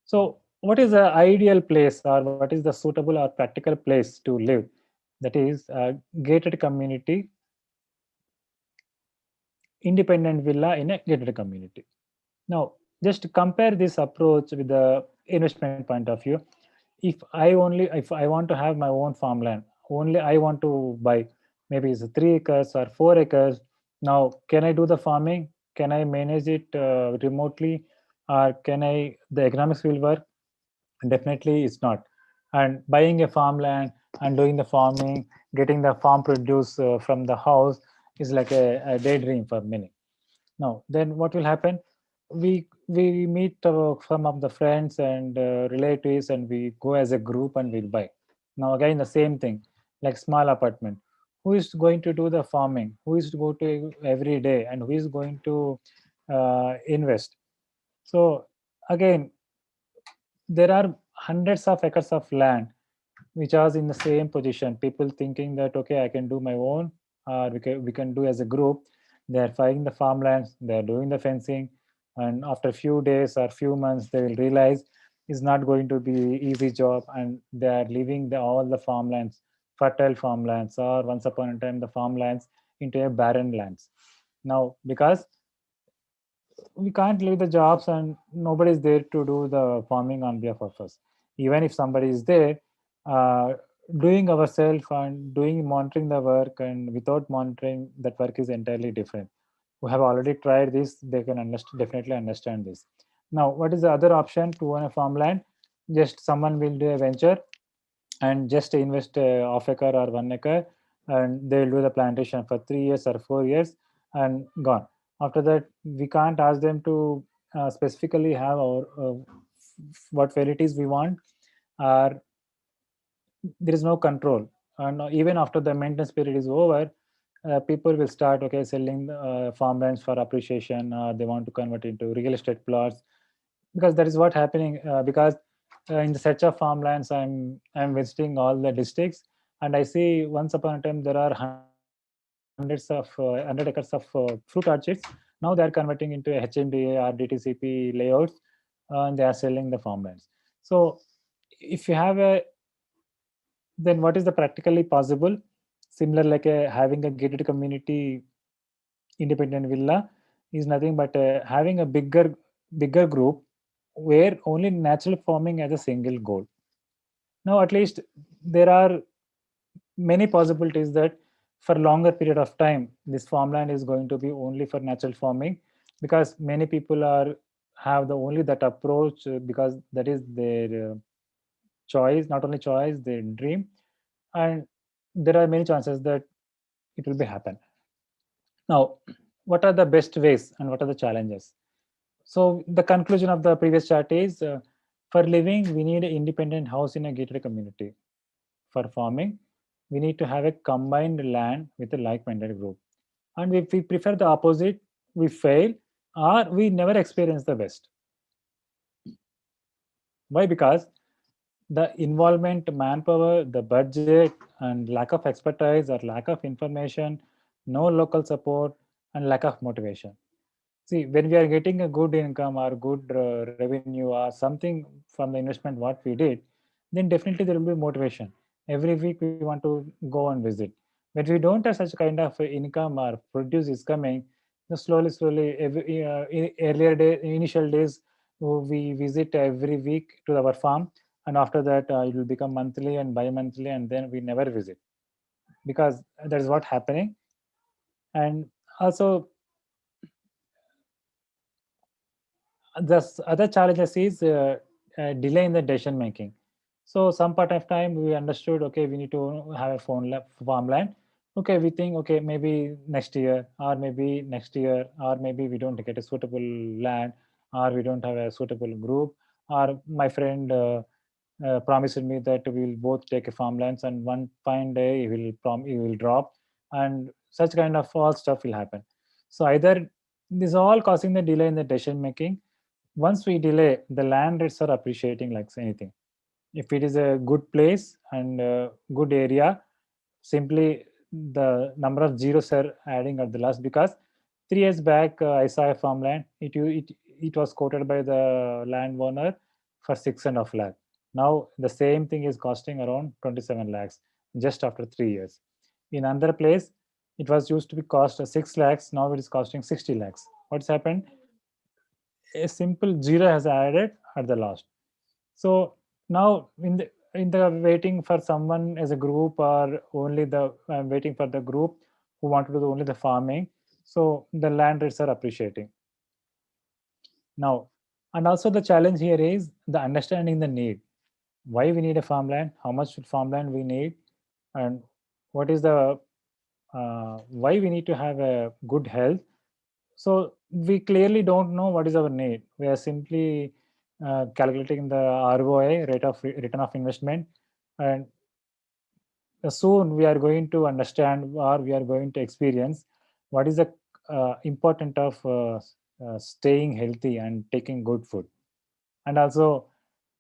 So what is the ideal place, or what is the suitable or practical place to live? That is a gated community, independent villa in a gated community. Now, just compare this approach with the investment point of view. If I want to have my own farmland, only I want to buy, maybe it's 3 acres or 4 acres. Now, can I do the farming? Can I manage it remotely, or can I? The economics will work. Definitely, it's not. And buying a farmland and doing the farming, getting the farm produce from the house is like a daydream for many. Now, then what will happen? We meet some of the friends and relatives, and we go as a group and we'll buy. Now again the same thing, like small apartment. Who is going to do the farming? Who is to go to every day, and who is going to invest? So again, there are hundreds of acres of land which are in the same position. People thinking that okay, I can do my own, or we can do as a group. They are buying the farmlands, they are doing the fencing, and after a few days or few months, they will realize it's not going to be easy job, and they are leaving all the farmlands, fertile farmlands, or once upon a time the farmlands into a barren lands. Now, because we can't leave the jobs and nobody is there to do the farming on behalf of us. Even if somebody is there, uh, doing ourselves and doing monitoring the work, and without monitoring that work is entirely different. Who have already tried this, they can definitely understand this. Now what is the other option to own a farmland? Just someone will do a venture and just invest a half acre or 1 acre, and they will do the plantation for 3 years or 4 years and gone. After that, we can't ask them to specifically have our what varieties we want, or there is no control. And even after the maintenance period is over, people will start okay selling farmlands for appreciation. They want to convert into real estate plots, because that is what happening. Because in the search of farmlands, I'm visiting all the districts, and I see once upon a time there are hundred acres of fruit orchards. Now they are converting into HMDA or DTCP layouts, and they are selling the farmlands. So if you have a, then what is the practically possible? Similar like having a gated community independent villa is nothing but having a bigger group where only natural farming as a single goal. Now at least there are many possibilities that for longer period of time this farmland is going to be only for natural farming, because many people are have the only that approach, because that is their choice, not only choice, their dream. And there are many chances that it will be happen. Now, what are the best ways and what are the challenges? So the conclusion of the previous chart is, for living we need an independent house in a gated community. For farming we need to have a combined land with a like-minded group. And if we prefer the opposite, we fail or we never experience the best. Why? Because the involvement, manpower, the budget, and lack of expertise or lack of information, no local support, and lack of motivation. See, when we are getting a good income or good revenue or something from the investment what we did, then definitely there will be motivation. Every week we want to go and visit. When we don't have such kind of income or produce is coming, then slowly, earlier day, initial days, we visit every week to our farm, and after that it will become monthly and bi-monthly, and then we never visit, because that is what happening. And also the other challenges is delay in the decision making. So some part of time we understood, okay, we need to have a farmland. Okay, we think, okay, maybe next year, or maybe next year, or maybe we don't get a suitable land, or we don't have a suitable group, or my friend promised me that we will both take a farmlands, and one fine day he will drop, and such kind of all stuff will happen. So either this all causing the delay in the decision making. Once we delay, the land rates are appreciating like anything. If it is a good place and good area, simply the number of zeros are adding at the last, because 3 years back I saw a farmland. It was quoted by the landowner for 6.5 lakh. Now the same thing is costing around 27 lakhs just after 3 years. In another place, it was used to be cost 6 lakhs. Now it is costing 60 lakhs. What's happened? A simple zero has added at the last. So now in the waiting for someone as a group, or only the waiting for the group who want to do only the farming, so the land rates are appreciating now. And also the challenge here is the understanding the need, why we need a farmland, how much farmland we need, and what is the why we need to have a good health. So we clearly don't know what is our need. We are simply calculating the ROI, rate of return of investment, and soon we are going to understand, or we are going to experience what is the important of staying healthy and taking good food. And also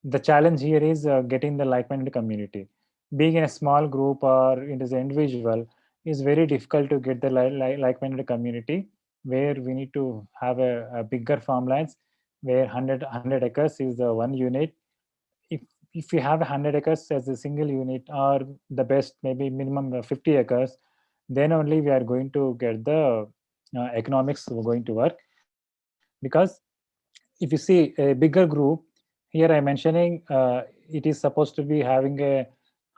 the challenge here is getting the like-minded community. Being in a small group or it is an individual is very difficult to get the like-minded community, where we need to have a bigger farmlands, where 100 acres is the one unit. If you have 100 acres as a single unit, or the best maybe minimum 50 acres, then only we are going to get the economics going to work. Because if you see a bigger group, here I'm mentioning it is supposed to be having a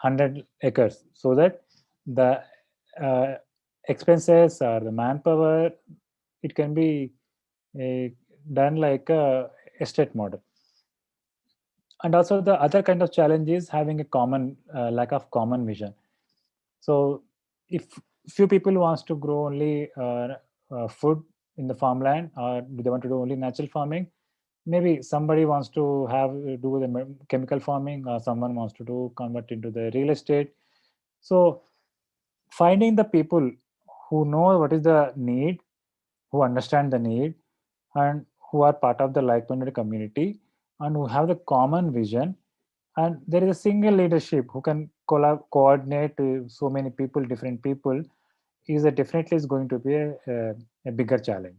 100 acres, so that the uh, expenses or the manpower, it can be uh, done like a estate model. And also the other kind of challenge is having a common lack of common vision. So if few people wants to grow only food in the farmland, or they want to do only natural farming, maybe somebody wants to have do the chemical farming, or someone wants to do convert into the real estate. So finding the people who know what is the need, who understand the need, and who are part of the like-minded community, and who have the common vision, and there is a single leadership who can coordinate so many people, different people, is a definitely is going to be a bigger challenge.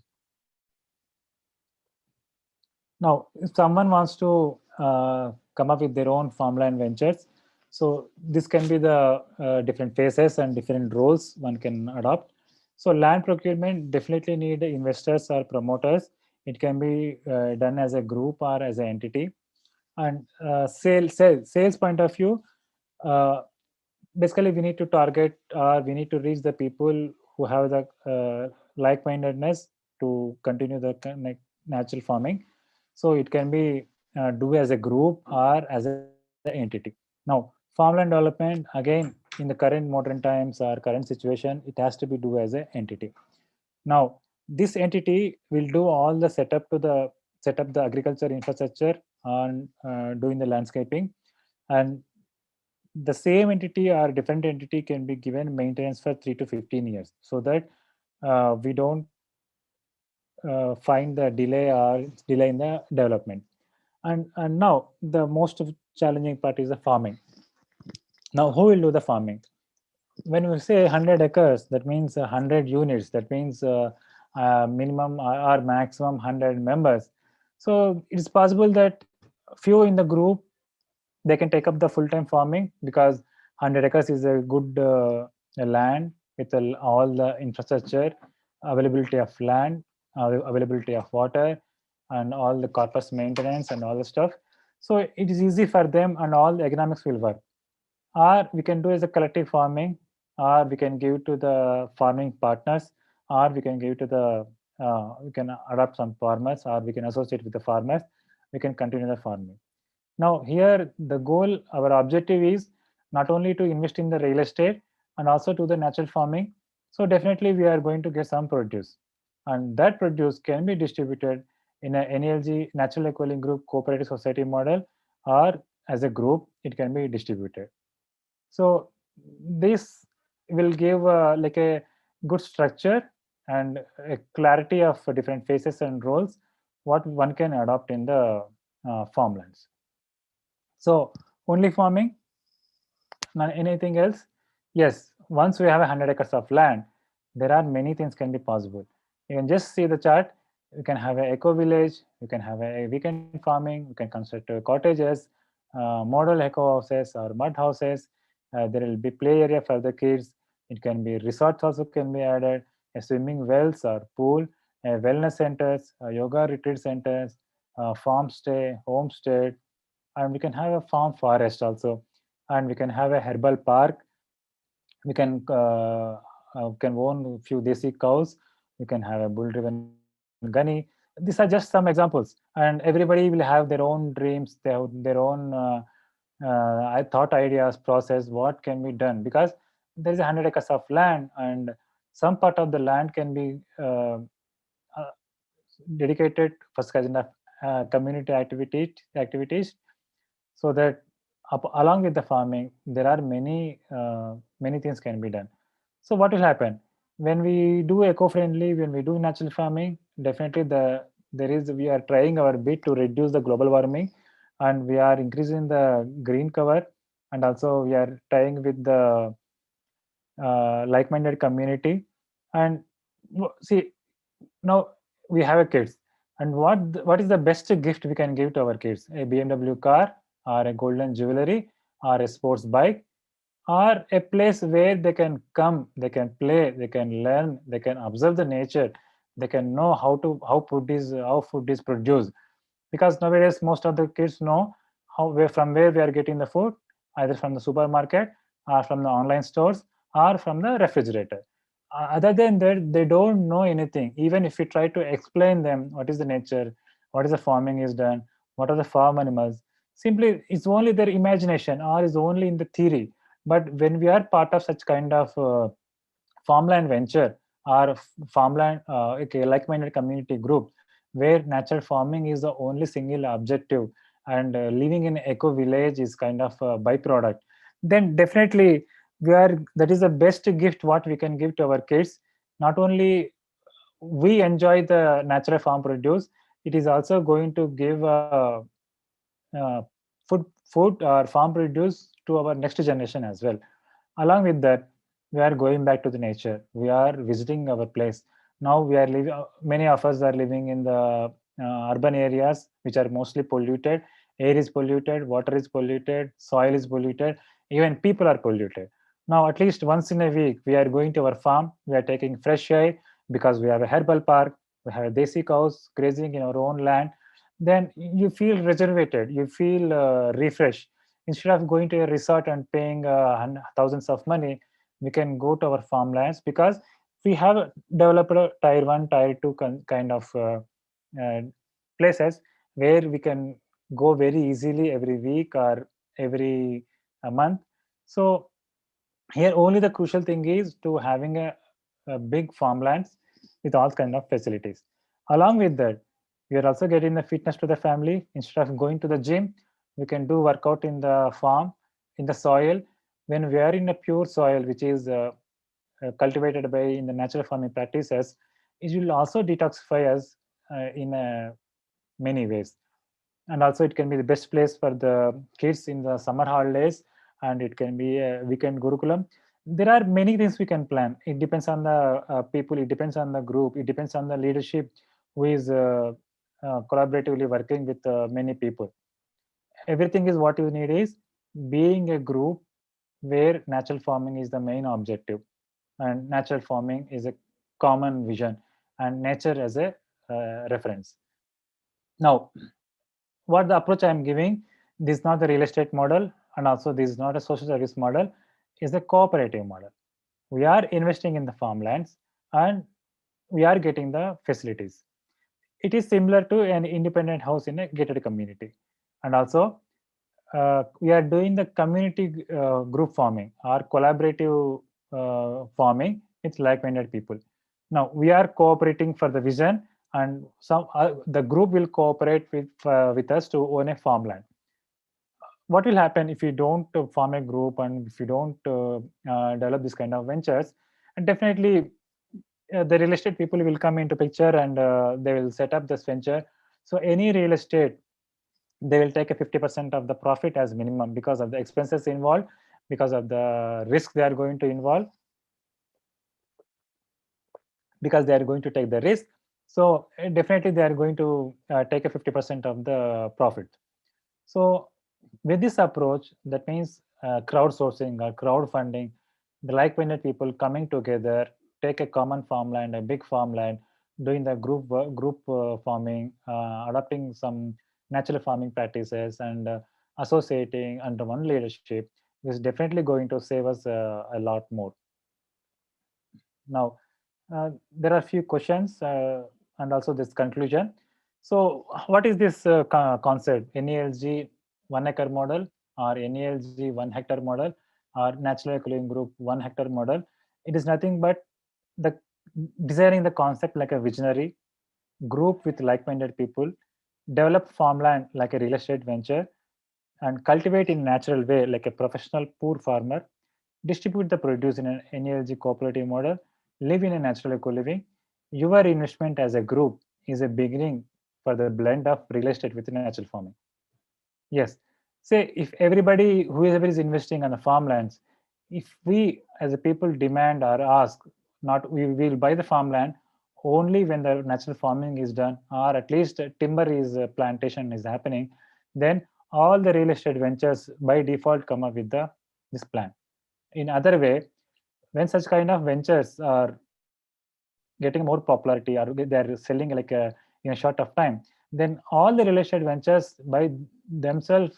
Now if someone wants to come up with their own farmland ventures, so this can be the different phases and different roles one can adopt. So land procurement definitely need investors or promoters. It can be done as a group or as an entity. And sales point of view, uh, basically we need to target, we need to reach the people who have the like-mindedness to continue the natural farming. So it can be do as a group or as an entity. Now farmland development, again, in the current modern times or current situation, it has to be do as an entity. Now this entity will do all the set up the agriculture infrastructure and doing the landscaping. And the same entity or different entity can be given maintenance for 3 to 15 years, so that we don't find the delay in the development. And now the most challenging part is the farming. Now who will do the farming? When we say 100 acres, that means 100 units, that means minimum or maximum 100 members. So it's possible that few in the group, they can take up the full-time farming, because 100 acres is a good land with all the infrastructure, availability of land, availability of water, and all the corpus maintenance and all the stuff. So it is easy for them and all the economics will work. Or we can do as a collective farming, or we can give to the farming partners, or we can give to the we can adopt some farmers, or we can associate with the farmers, we can continue the farming. Now here the goal, our objective is not only to invest in the real estate and also to the natural farming. So definitely we are going to get some produce, and that produce can be distributed in a NELG natural equaling group cooperative society model, or as a group it can be distributed. So this will give like a good structure and a clarity of different phases and roles what one can adopt in the farmlands. So only farming, not anything else? Yes, once we have 100 acres of land, there are many things can be possible. You can just see the chart. You can have an eco village, you can have a weekend farming, you can construct cottages, model eco houses or mud houses. There will be play area for the kids. It can be resorts also can be added, a swimming wells or pool, wellness centers, yoga retreat centers, farm stay, homestead, and we can have a farm forest also, and we can have a herbal park. We can own a few desi cows. We can have a bull driven gunny. These are just some examples, and everybody will have their own dreams, they have their own I thought ideas process what can be done, because there is 100 acres of land, and some part of the land can be uh, dedicated for such kind of community activities, so that along with the farming there are many things can be done. So what will happen when we do eco-friendly, when we do natural farming? Definitely there is, we are trying our bit to reduce the global warming, and we are increasing the green cover, and also we are trying with the like-minded community. And see, now we have a kids, and what is the best gift we can give to our kids? A BMW car, or a golden jewelry, or a sports bike, or a place where they can come, they can play, they can learn, they can observe the nature, they can know how food is produced. Because nowadays most of the kids know from where we are getting the food, either from the supermarket, or from the online stores, or from the refrigerator. Other than that they don't know anything. Even if we try to explain them what is the nature, what is the farming is done, what are the farm animals, simply it's only their imagination or is only in the theory. But when we are part of such kind of farmland venture, or farmland okay, like-minded community group, where natural farming is the only single objective, and living in eco village is kind of a byproduct, then definitely we are, that is the best gift what we can give to our kids. Not only we enjoy the natural farm produce, it is also going to give uh, food or farm produce to our next generation as well. Along with that, we are going back to the nature, we are visiting our place. Now we are living, many of us are living in the urban areas which are mostly polluted. Air is polluted, water is polluted, soil is polluted, even people are polluted. Now at least once in a week we are going to our farm, we are taking fresh air, because we have a herbal park, we have desi cows grazing in our own land. Then you feel rejuvenated, you feel refreshed. Instead of going to a resort and paying thousands of money, we can go to our farmlands, because we have developed a tier 1 tier 2 kind of uh, places, where we can go very easily every week or every month. So here only the crucial thing is to having a big farmlands with all kind of facilities. Along with that, we are also getting the fitness to the family. Instead of going to the gym, we can do workout in the farm, in the soil. When we are in a pure soil, which is cultivated by in the natural farming practices, it will also detoxify us in many ways. And also it can be the best place for the kids in the summer holidays, and it can be a weekend gurukulam. There are many things we can plan. It depends on the people, it depends on the group, it depends on the leadership who is collaboratively working with many people. Everything is what you need is being a group where natural farming is the main objective, and natural farming is a common vision, and nature as a reference. Now what the approach I am giving, This is not the real estate model, and also this is not a social service model. It's a cooperative model. We are investing in the farmlands and we are getting the facilities. It is similar to an independent house in a gated community. And also, we are doing the community group farming or collaborative farming with like-minded people. Now we are cooperating for the vision, and some the group will cooperate with us to own a farmland. What will happen if you don't form a group and if you don't develop this kind of ventures? And definitely the real estate people will come into picture, and they will set up this venture. So any real estate, they will take a 50% of the profit as minimum, because of the expenses involved, because of the risk they are going to involve, because they are going to take the risk. So definitely they are going to take a 50% of the profit. So with this approach, that means crowdsourcing or crowdfunding, the like-minded people coming together, take a common farmland, a big farmland, doing the group farming, adopting some natural farming practices, and associating under one leadership is definitely going to save us a lot more. Now, there are a few questions and also this conclusion. So, what is this concept? NELG 1 acre model, or NELG 1 hectare model, or natural ecoliving group 1 hectare model? It is nothing but the designing the concept like a visionary group with like-minded people, develop farmland like a real estate venture, and cultivate in natural way like a professional poor farmer, distribute the produce in an NELG cooperative model, live in a natural eco-living. Your investment as a group is a beginning for the blend of real estate with natural farming. Yes. Say if everybody, whoever is investing on the farmlands, if we as a people demand or ask, not we will buy the farmland only when the natural farming is done, or at least timber is plantation is happening, then all the real estate ventures by default come up with the this plan. In other way, when such kind of ventures are getting more popularity, or they're selling like in a short of time, then all the real estate ventures by themselves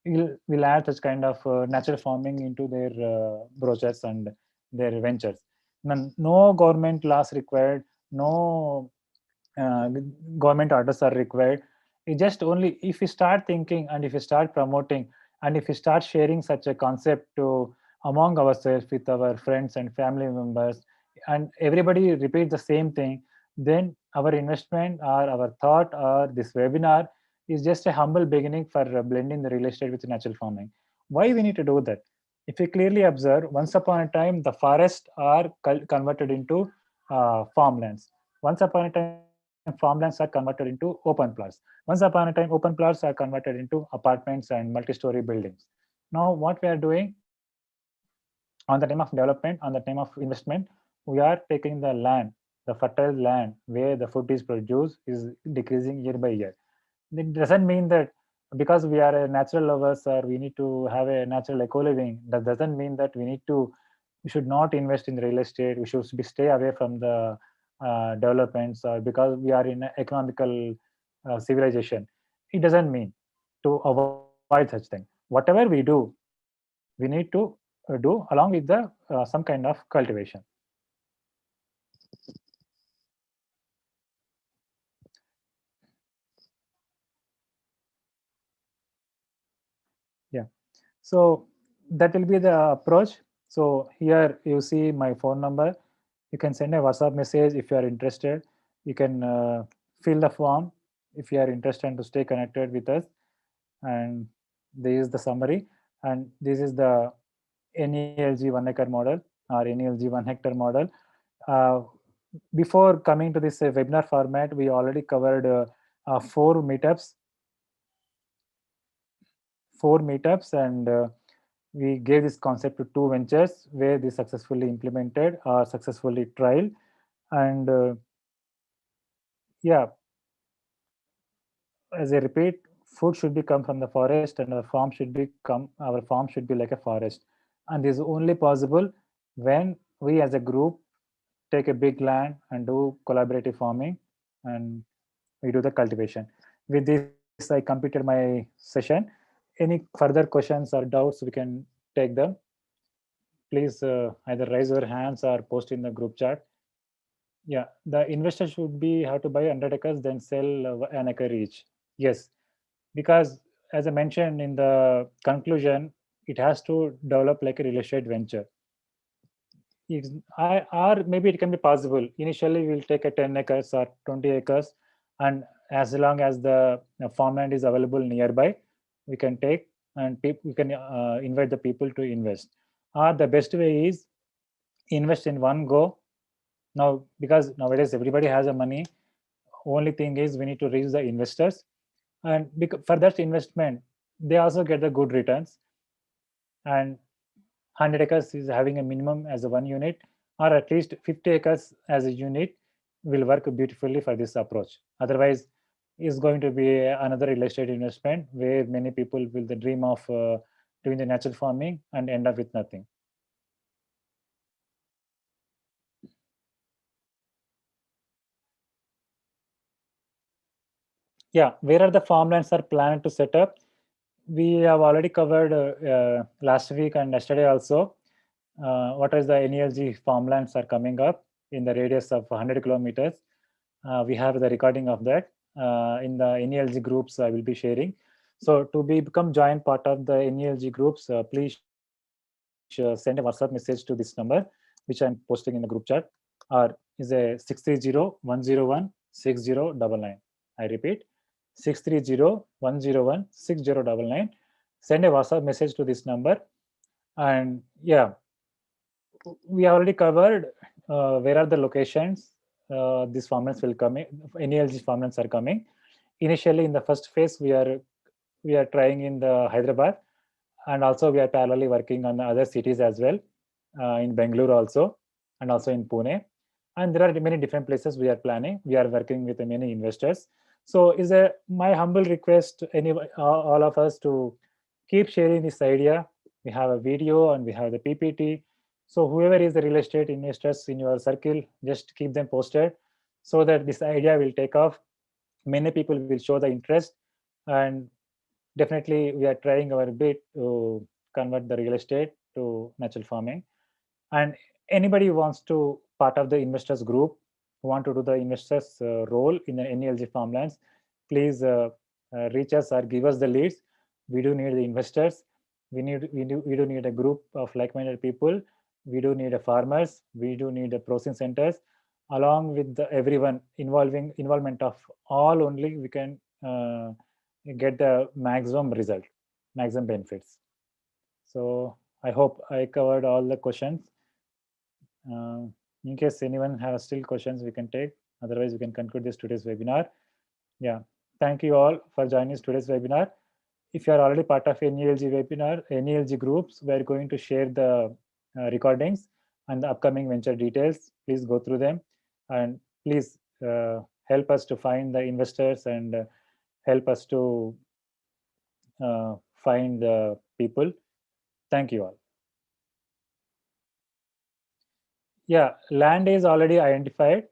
will add such kind of natural farming into their brochures and their ventures. No government laws required, no uh, government orders are required. It just only if we start thinking, and if we start promoting, and if we start sharing such a concept to among ourselves with our friends and family members, and everybody repeat the same thing, then our investment or our thought or this webinar is just a humble beginning for blending the real estate with natural farming. Why we need to do that? If we clearly observe, once upon a time the forests are converted into farmlands. Once upon a time farmlands are converted into open plots. Once upon a time open plots are converted into apartments and multi-story buildings. Now what we are doing, on the time of development, on the time of investment, we are taking the land, the fertile land where the food is produced is decreasing year by year. It doesn't mean that because we are a natural lovers or we need to have a natural eco-living, that doesn't mean that we should not invest in real estate, we should stay away from the developments, or because we are in an economical civilization. It doesn't mean to avoid such thing. Whatever we do, we need to do along with the some kind of cultivation. Yeah. So that will be the approach. So here you see my phone number. You can send a WhatsApp message if you are interested. You can fill the form if you are interested to stay connected with us. And this is the summary. And this is the NELG 1 acre model, or NELG 1 hectare model. Uh, Before coming to this webinar format, we already covered 4 meetups, and we gave this concept to 2 ventures where they successfully implemented or successfully trial. And yeah, as I repeat, food should be come from the forest, and our farm should be like a forest. And this is only possible when we as a group take a big land and do collaborative farming, and we do the cultivation. With this, I completed my session. any further questions or doubts, we can take them. Please either raise your hands or post in the group chat. Yeah, the investor should be have to buy 100 acres, then sell 1 acre each. Yes, because as I mentioned in the conclusion, it has to develop like a real estate venture. Or maybe it can be possible. Initially, we'll take a 10 acres or 20 acres, and as long as the farmland is available nearby, we can take and we can invite the people to invest. Or the best way is invest in one go. Now, because nowadays everybody has a money, only thing is we need to reach the investors, and for that investment, they also get the good returns. And 100 acres is having a minimum as a one unit, or at least 50 acres as a unit will work beautifully for this approach. Otherwise, is going to be another real estate investment where many people will the dream of doing the natural farming and end up with nothing. Yeah, where are the farmlands are planned to set up? We have already covered last week and yesterday also. What is the NELG farmlands are coming up in the radius of 100 kilometers. We have the recording of that in the NELG groups I will be sharing. So to become joint part of the NELG groups, please send a WhatsApp message to this number, which I'm posting in the group chat, or is a 630-101-6099. I repeat, 630-101-6099. Send a WhatsApp message to this number. And yeah, we already covered where are the locations these farmlands will come in. NELG farmlands are coming. Initially, in the first phase, we are trying in the Hyderabad, and also we are parallelly working on the other cities as well, in Bangalore also, and also in Pune. And there are many different places we are planning. We are working with many investors. So is a my humble request to all of us to keep sharing this idea. We have a video and we have the PPT. So whoever is the real estate investors in your circle, just keep them posted so that this idea will take off. Many people will show the interest, and definitely we are trying our bit to convert the real estate to natural farming. And anybody who wants to part of the investors group, who want to do the investors role in the NELG farmlands, please reach us or give us the leads. We do need the investors. We do need a group of like-minded people. We do need a farmers. We do need a processing centers. Along with everyone involvement of all, only we can get the maximum result, maximum benefits. So I hope I covered all the questions. In case anyone has still questions, we can take. Otherwise, we can conclude this today's webinar. Yeah, thank you all for joining today's webinar. If you are already part of NELG webinar, NELG groups, we are going to share the recordings and the upcoming venture details. Please go through them, and please help us to find the investors, and help us to find the people. Thank you all. Yeah, land is already identified.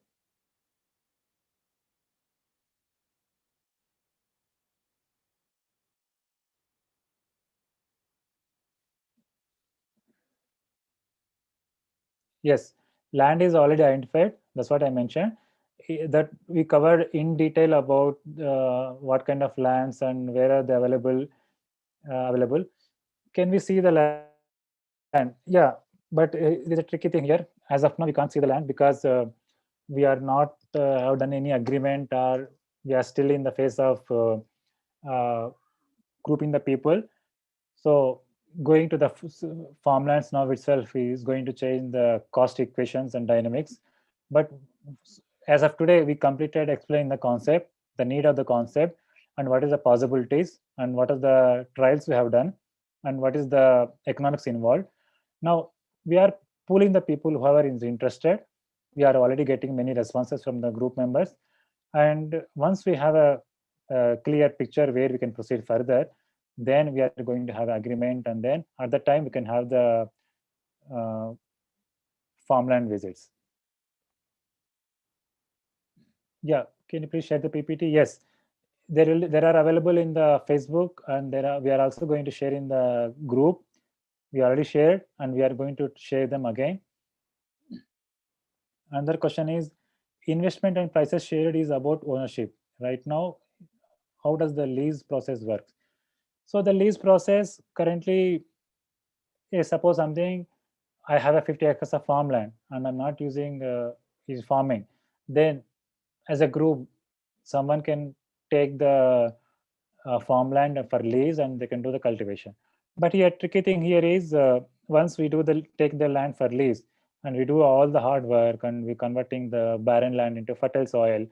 Yes, land is already identified. That's what I mentioned. That we covered in detail about what kind of lands and where are they available. Can we see the land? Yeah, but there's a tricky thing here. As of now, we can't see the land because we are not have done any agreement, or we are still in the phase of grouping the people. So going to the farmlands now itself is going to change the cost equations and dynamics. But as of today, we completed explaining the concept, the need of the concept, and what is the possibilities, and what are the trials we have done, and what is the economics involved. Now we are pooling the people whoever is interested. We are already getting many responses from the group members, and once we have a clear picture where we can proceed further, then we are going to have agreement, and then at that time we can have the uh, farmland visits. Yeah, can you please share the PPT? Yes, there are available in the Facebook, and we are also going to share in the group. We already shared, and we are going to share them again. Another question is, investment and prices shared is about ownership. Right now, how does the lease process work? So the lease process currently is, suppose something, I have a 50 acres of farmland and I'm not using is farming. Then as a group, someone can take the farmland for lease and they can do the cultivation. But here tricky thing here is, once we take the land for lease and we do all the hard work and we converting the barren land into fertile soil,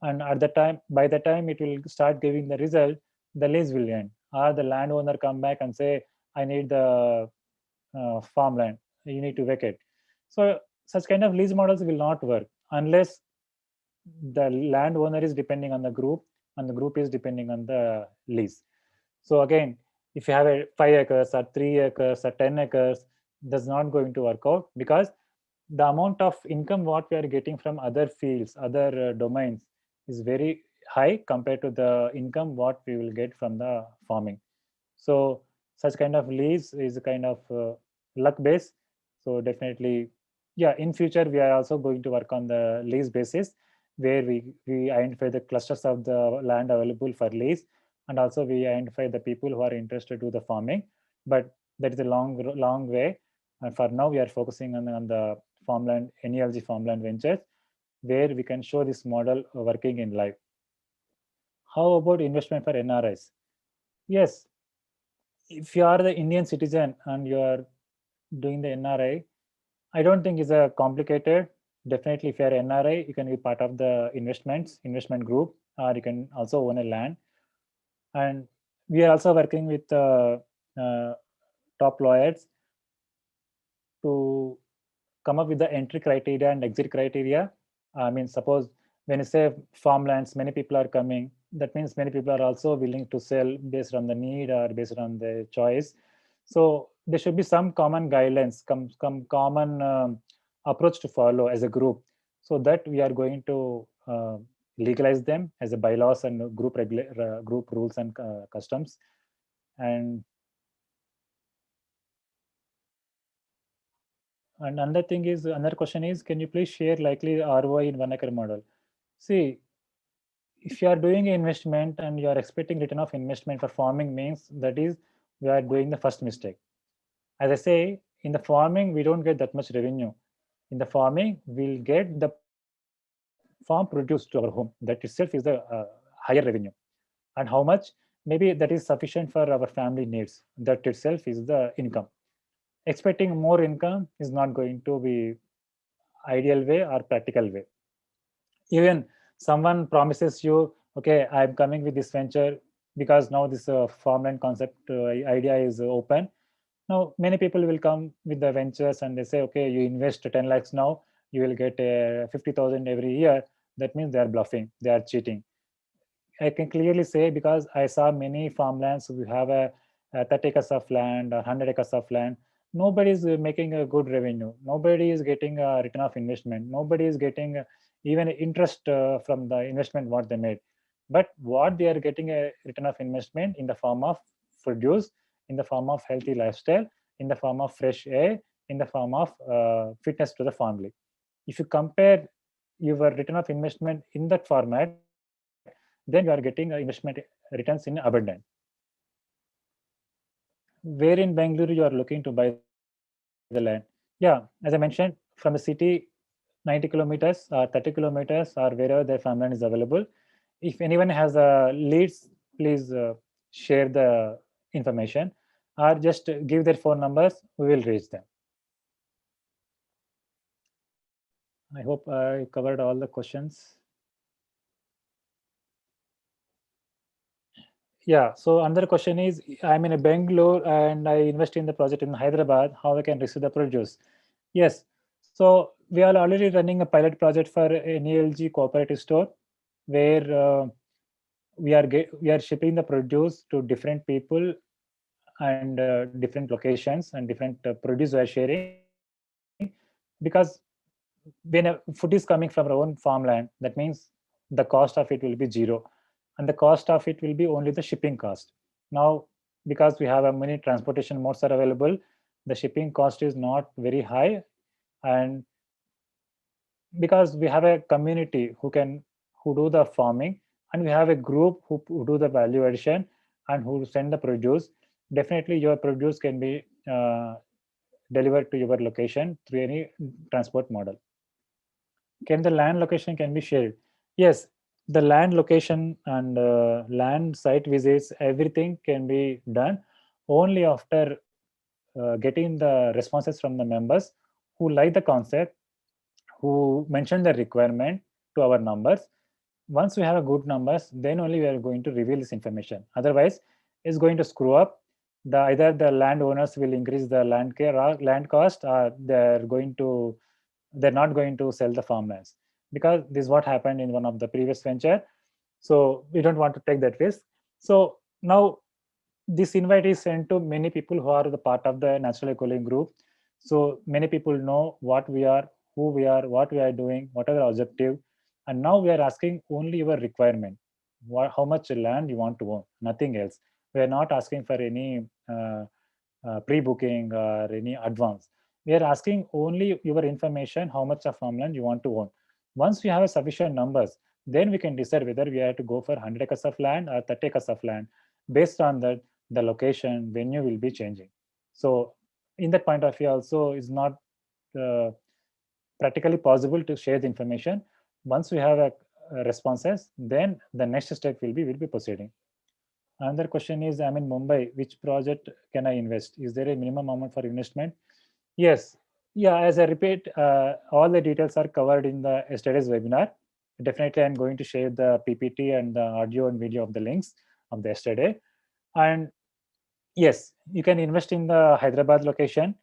and at the time, by the time it will start giving the result, the lease will end, or the landowner come back and say, I need the farmland, you need to vacate. So such kind of lease models will not work unless the landowner is depending on the group and the group is depending on the lease. So again, if you have a 5 acres or 3 acres or 10 acres, that's not going to work out, because the amount of income what we are getting from other fields, other domains, is very high compared to the income what we will get from the farming. So such kind of lease is a kind of luck base. So definitely, yeah, in future we are also going to work on the lease basis, where we identify the clusters of the land available for lease, and also we identify the people who are interested to the farming. But that is a long way, and for now we are focusing on the farmland, NELG farmland ventures, where we can show this model working in live. How about investment for NRIs? Yes, if you are the Indian citizen and you are doing the NRI, I don't think it's a complicated. Definitely, if you are NRI, you can be part of the investment group, or you can also own a land. And we are also working with uh, top lawyers to come up with the entry criteria and exit criteria. I mean, suppose when you say farmlands, many people are coming. That means many people are also willing to sell based on the need or based on the choice. So there should be some common guidelines, some common approach to follow as a group, so that we are going to legalize them as a bylaws and group rules and customs. And another thing is, another question is, can you please share likely ROI in 1 acre model? See, if you are doing an investment and you are expecting return of investment for farming, means that is, we are doing the first mistake. As I say, in the farming, we don't get that much revenue. In the farming, we'll get the farm produce to our home. That itself is the higher revenue. And how much? Maybe that is sufficient for our family needs. That itself is the income. Expecting more income is not going to be ideal way or practical way. Even someone promises you, okay, I'm coming with this venture, because now this farmland concept idea is open. Now many people will come with the ventures and they say, okay, you invest 10 lakhs now, you will get 50,000 every year. That means they are bluffing, they are cheating. I can clearly say, because I saw many farmlands who have a 30 acres of land or 100 acres of land. Nobody is making a good revenue. Nobody is getting a return of investment. Nobody is getting even interest from the investment what they made. But what they are getting a return of investment in the form of produce, in the form of healthy lifestyle, in the form of fresh air, in the form of fitness to the family. If you compare your return of investment in that format, then you are getting investment returns in abundance. Where in Bangalore you are looking to buy the land? Yeah, as I mentioned, from the city, 90 kilometers or 30 kilometers or wherever their farmland is available. If anyone has leads, please share the information, or just give their phone numbers, we will reach them. I hope I covered all the questions. Yeah, so another question is, I'm in a Bangalore and I invest in the project in Hyderabad, how I can receive the produce? Yes, so we are already running a pilot project for an NELG cooperative store, where we are shipping the produce to different people and different locations and different produce we are sharing, because when food is coming from our own farmland, that means the cost of it will be zero. and the cost of it will be only the shipping cost. Now, because we have a many transportation modes are available, the shipping cost is not very high, and because we have a community who do the farming, and we have a group who do the value addition and who send the produce, definitely your produce can be delivered to your location through any transport model. Can the land location can be shared? Yes, the land location and land site visits, everything can be done only after getting the responses from the members who like the concept, who mention the requirement to our numbers. Once we have a good numbers, then only we are going to reveal this information. Otherwise, it's going to screw up. Either the landowners will increase the land cost, or they're not going to sell the farmlands, because this is what happened in one of the previous venture. So we don't want to take that risk. So now this invite is sent to many people who are the part of the natural ecoliving group. So many people know what we are, who we are, what we are doing, what are the objective, and now we are asking only your requirement, how much land you want to own, nothing else. We are not asking for any pre-booking or any advance. We are asking only your information, how much of farmland you want to own. Once we have a sufficient numbers, then we can decide whether we have to go for 100 acres of land or 30 acres of land. Based on that, the location, venue will be changing. So in that point of view also, is not uh, practically possible to share the information. Once we have a responses, then the next step will be proceeding. Another question is, I'm in Mumbai, which project can I invest? Is there a minimum amount for investment? Yes. Yeah, as I repeat, all the details are covered in the yesterday's webinar. Definitely, I'm going to share the PPT and the audio and video of the links of the yesterday. And yes, you can invest in the Hyderabad location.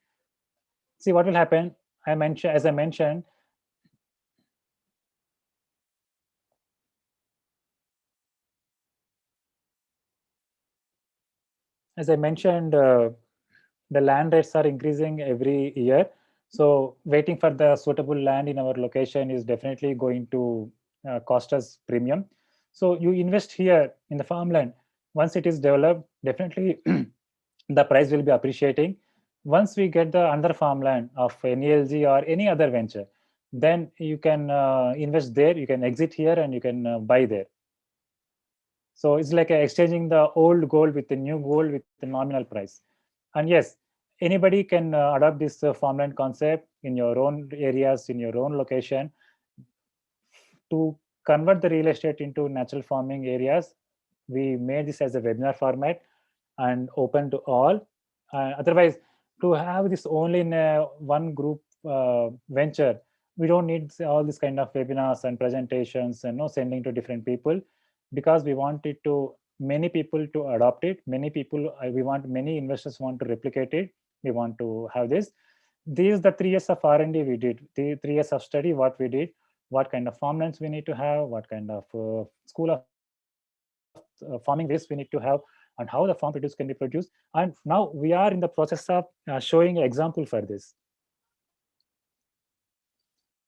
See what will happen. As I mentioned, the land rates are increasing every year. So waiting for the suitable land in our location is definitely going to cost us premium. So you invest here in the farmland. Once it is developed, definitely the price will be appreciating. Once we get the under farmland of NELG or any other venture, then you can invest there. You can exit here and you can buy there. So it's like exchanging the old gold with the new gold with the nominal price. And yes, anybody can adopt this farmland concept in your own areas, in your own location, to convert the real estate into natural farming areas. We made this as a webinar format and open to all. Otherwise, to have this only in one group venture, we don't need all this kind of webinars and presentations and sending to different people, because we want it to many people to adopt it. Many people, we want many investors want to replicate it. We want to have this. These the 3 years of R&D we did. The 3 years of study, what we did, what kind of farmlands we need to have, what kind of school of farming waste we need to have, and how the farm produce can be produced. And now we are in the process of showing an example for this.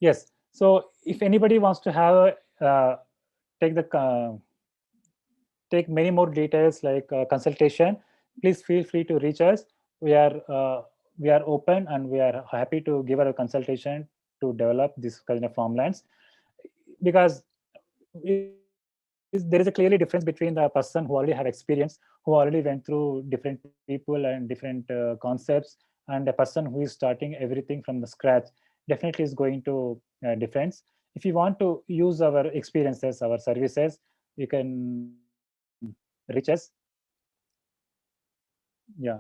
Yes. So if anybody wants to have take the take many more details like consultation, please feel free to reach us. We are open and we are happy to give our consultation to develop this kind of farmlands, because there is a clearly difference between the person who already have experience, who already went through different people and different concepts, and a person who is starting everything from the scratch. Definitely is going to difference. If you want to use our experiences, our services, you can reach us. Yeah.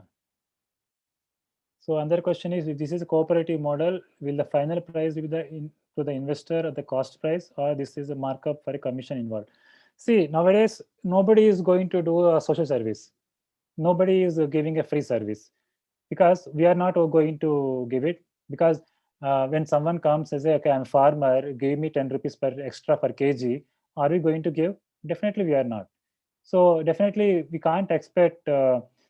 So another question is, if this is a cooperative model, will the final price be to the investor at the cost price, or this is a markup for a commission involved? See, nowadays, nobody is going to do a social service. Nobody is giving a free service, because we are not going to give it. Because when someone comes and say, okay, I'm a farmer, give me 10 rupees per extra per kg, are we going to give? Definitely we are not. So definitely we can't expect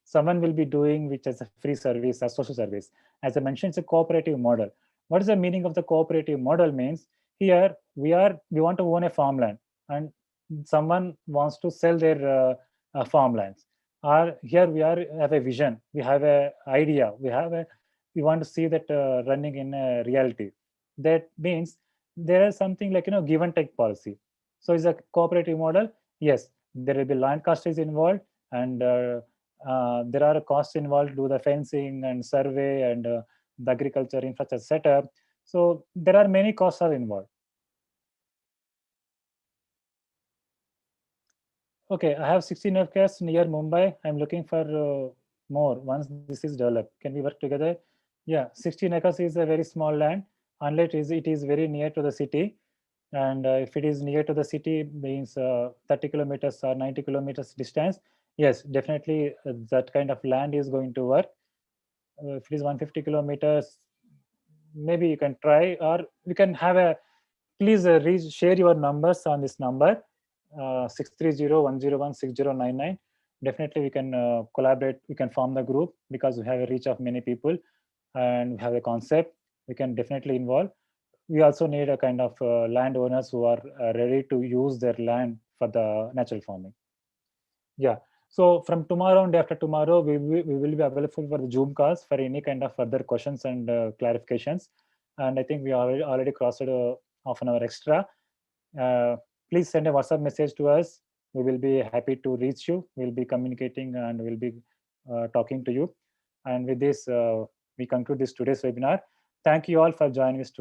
someone will be doing which as a free service, a social service. As I mentioned, it's a cooperative model. What is the meaning of the cooperative model? Means here we want to own a farmland, and someone wants to sell their farmlands. Or here we have a vision, we have a idea, we want to see that running in reality. That means there is something like give and take policy. So is a cooperative model. Yes, there will be land cost is involved, and there are costs involved, do the fencing and survey and the agriculture infrastructure setup. So there are many costs are involved. Okay, I have 16 acres near Mumbai. I'm looking for more once this is developed. Can we work together? Yeah, 16 acres is a very small land, unless it is very near to the city. And if it is near to the city, means 30 kilometers or 90 kilometers distance, yes, definitely that kind of land is going to work. If it is 150 kilometers, maybe you can try, or we can have a, please share your numbers on this number, 630-101-6099. Definitely we can collaborate, we can form the group, because we have a reach of many people and we have a concept, we can definitely involve. We also need a kind of landowners who are ready to use their land for the natural farming. Yeah. So from tomorrow and after tomorrow, we will be available for the Zoom calls for any kind of further questions and clarifications. And I think we already crossed half an hour extra. Uh, Please send a WhatsApp message to us. We will be happy to reach you. We'll be communicating and we'll be talking to you. And with this, we conclude this today's webinar. Thank you all for joining us today.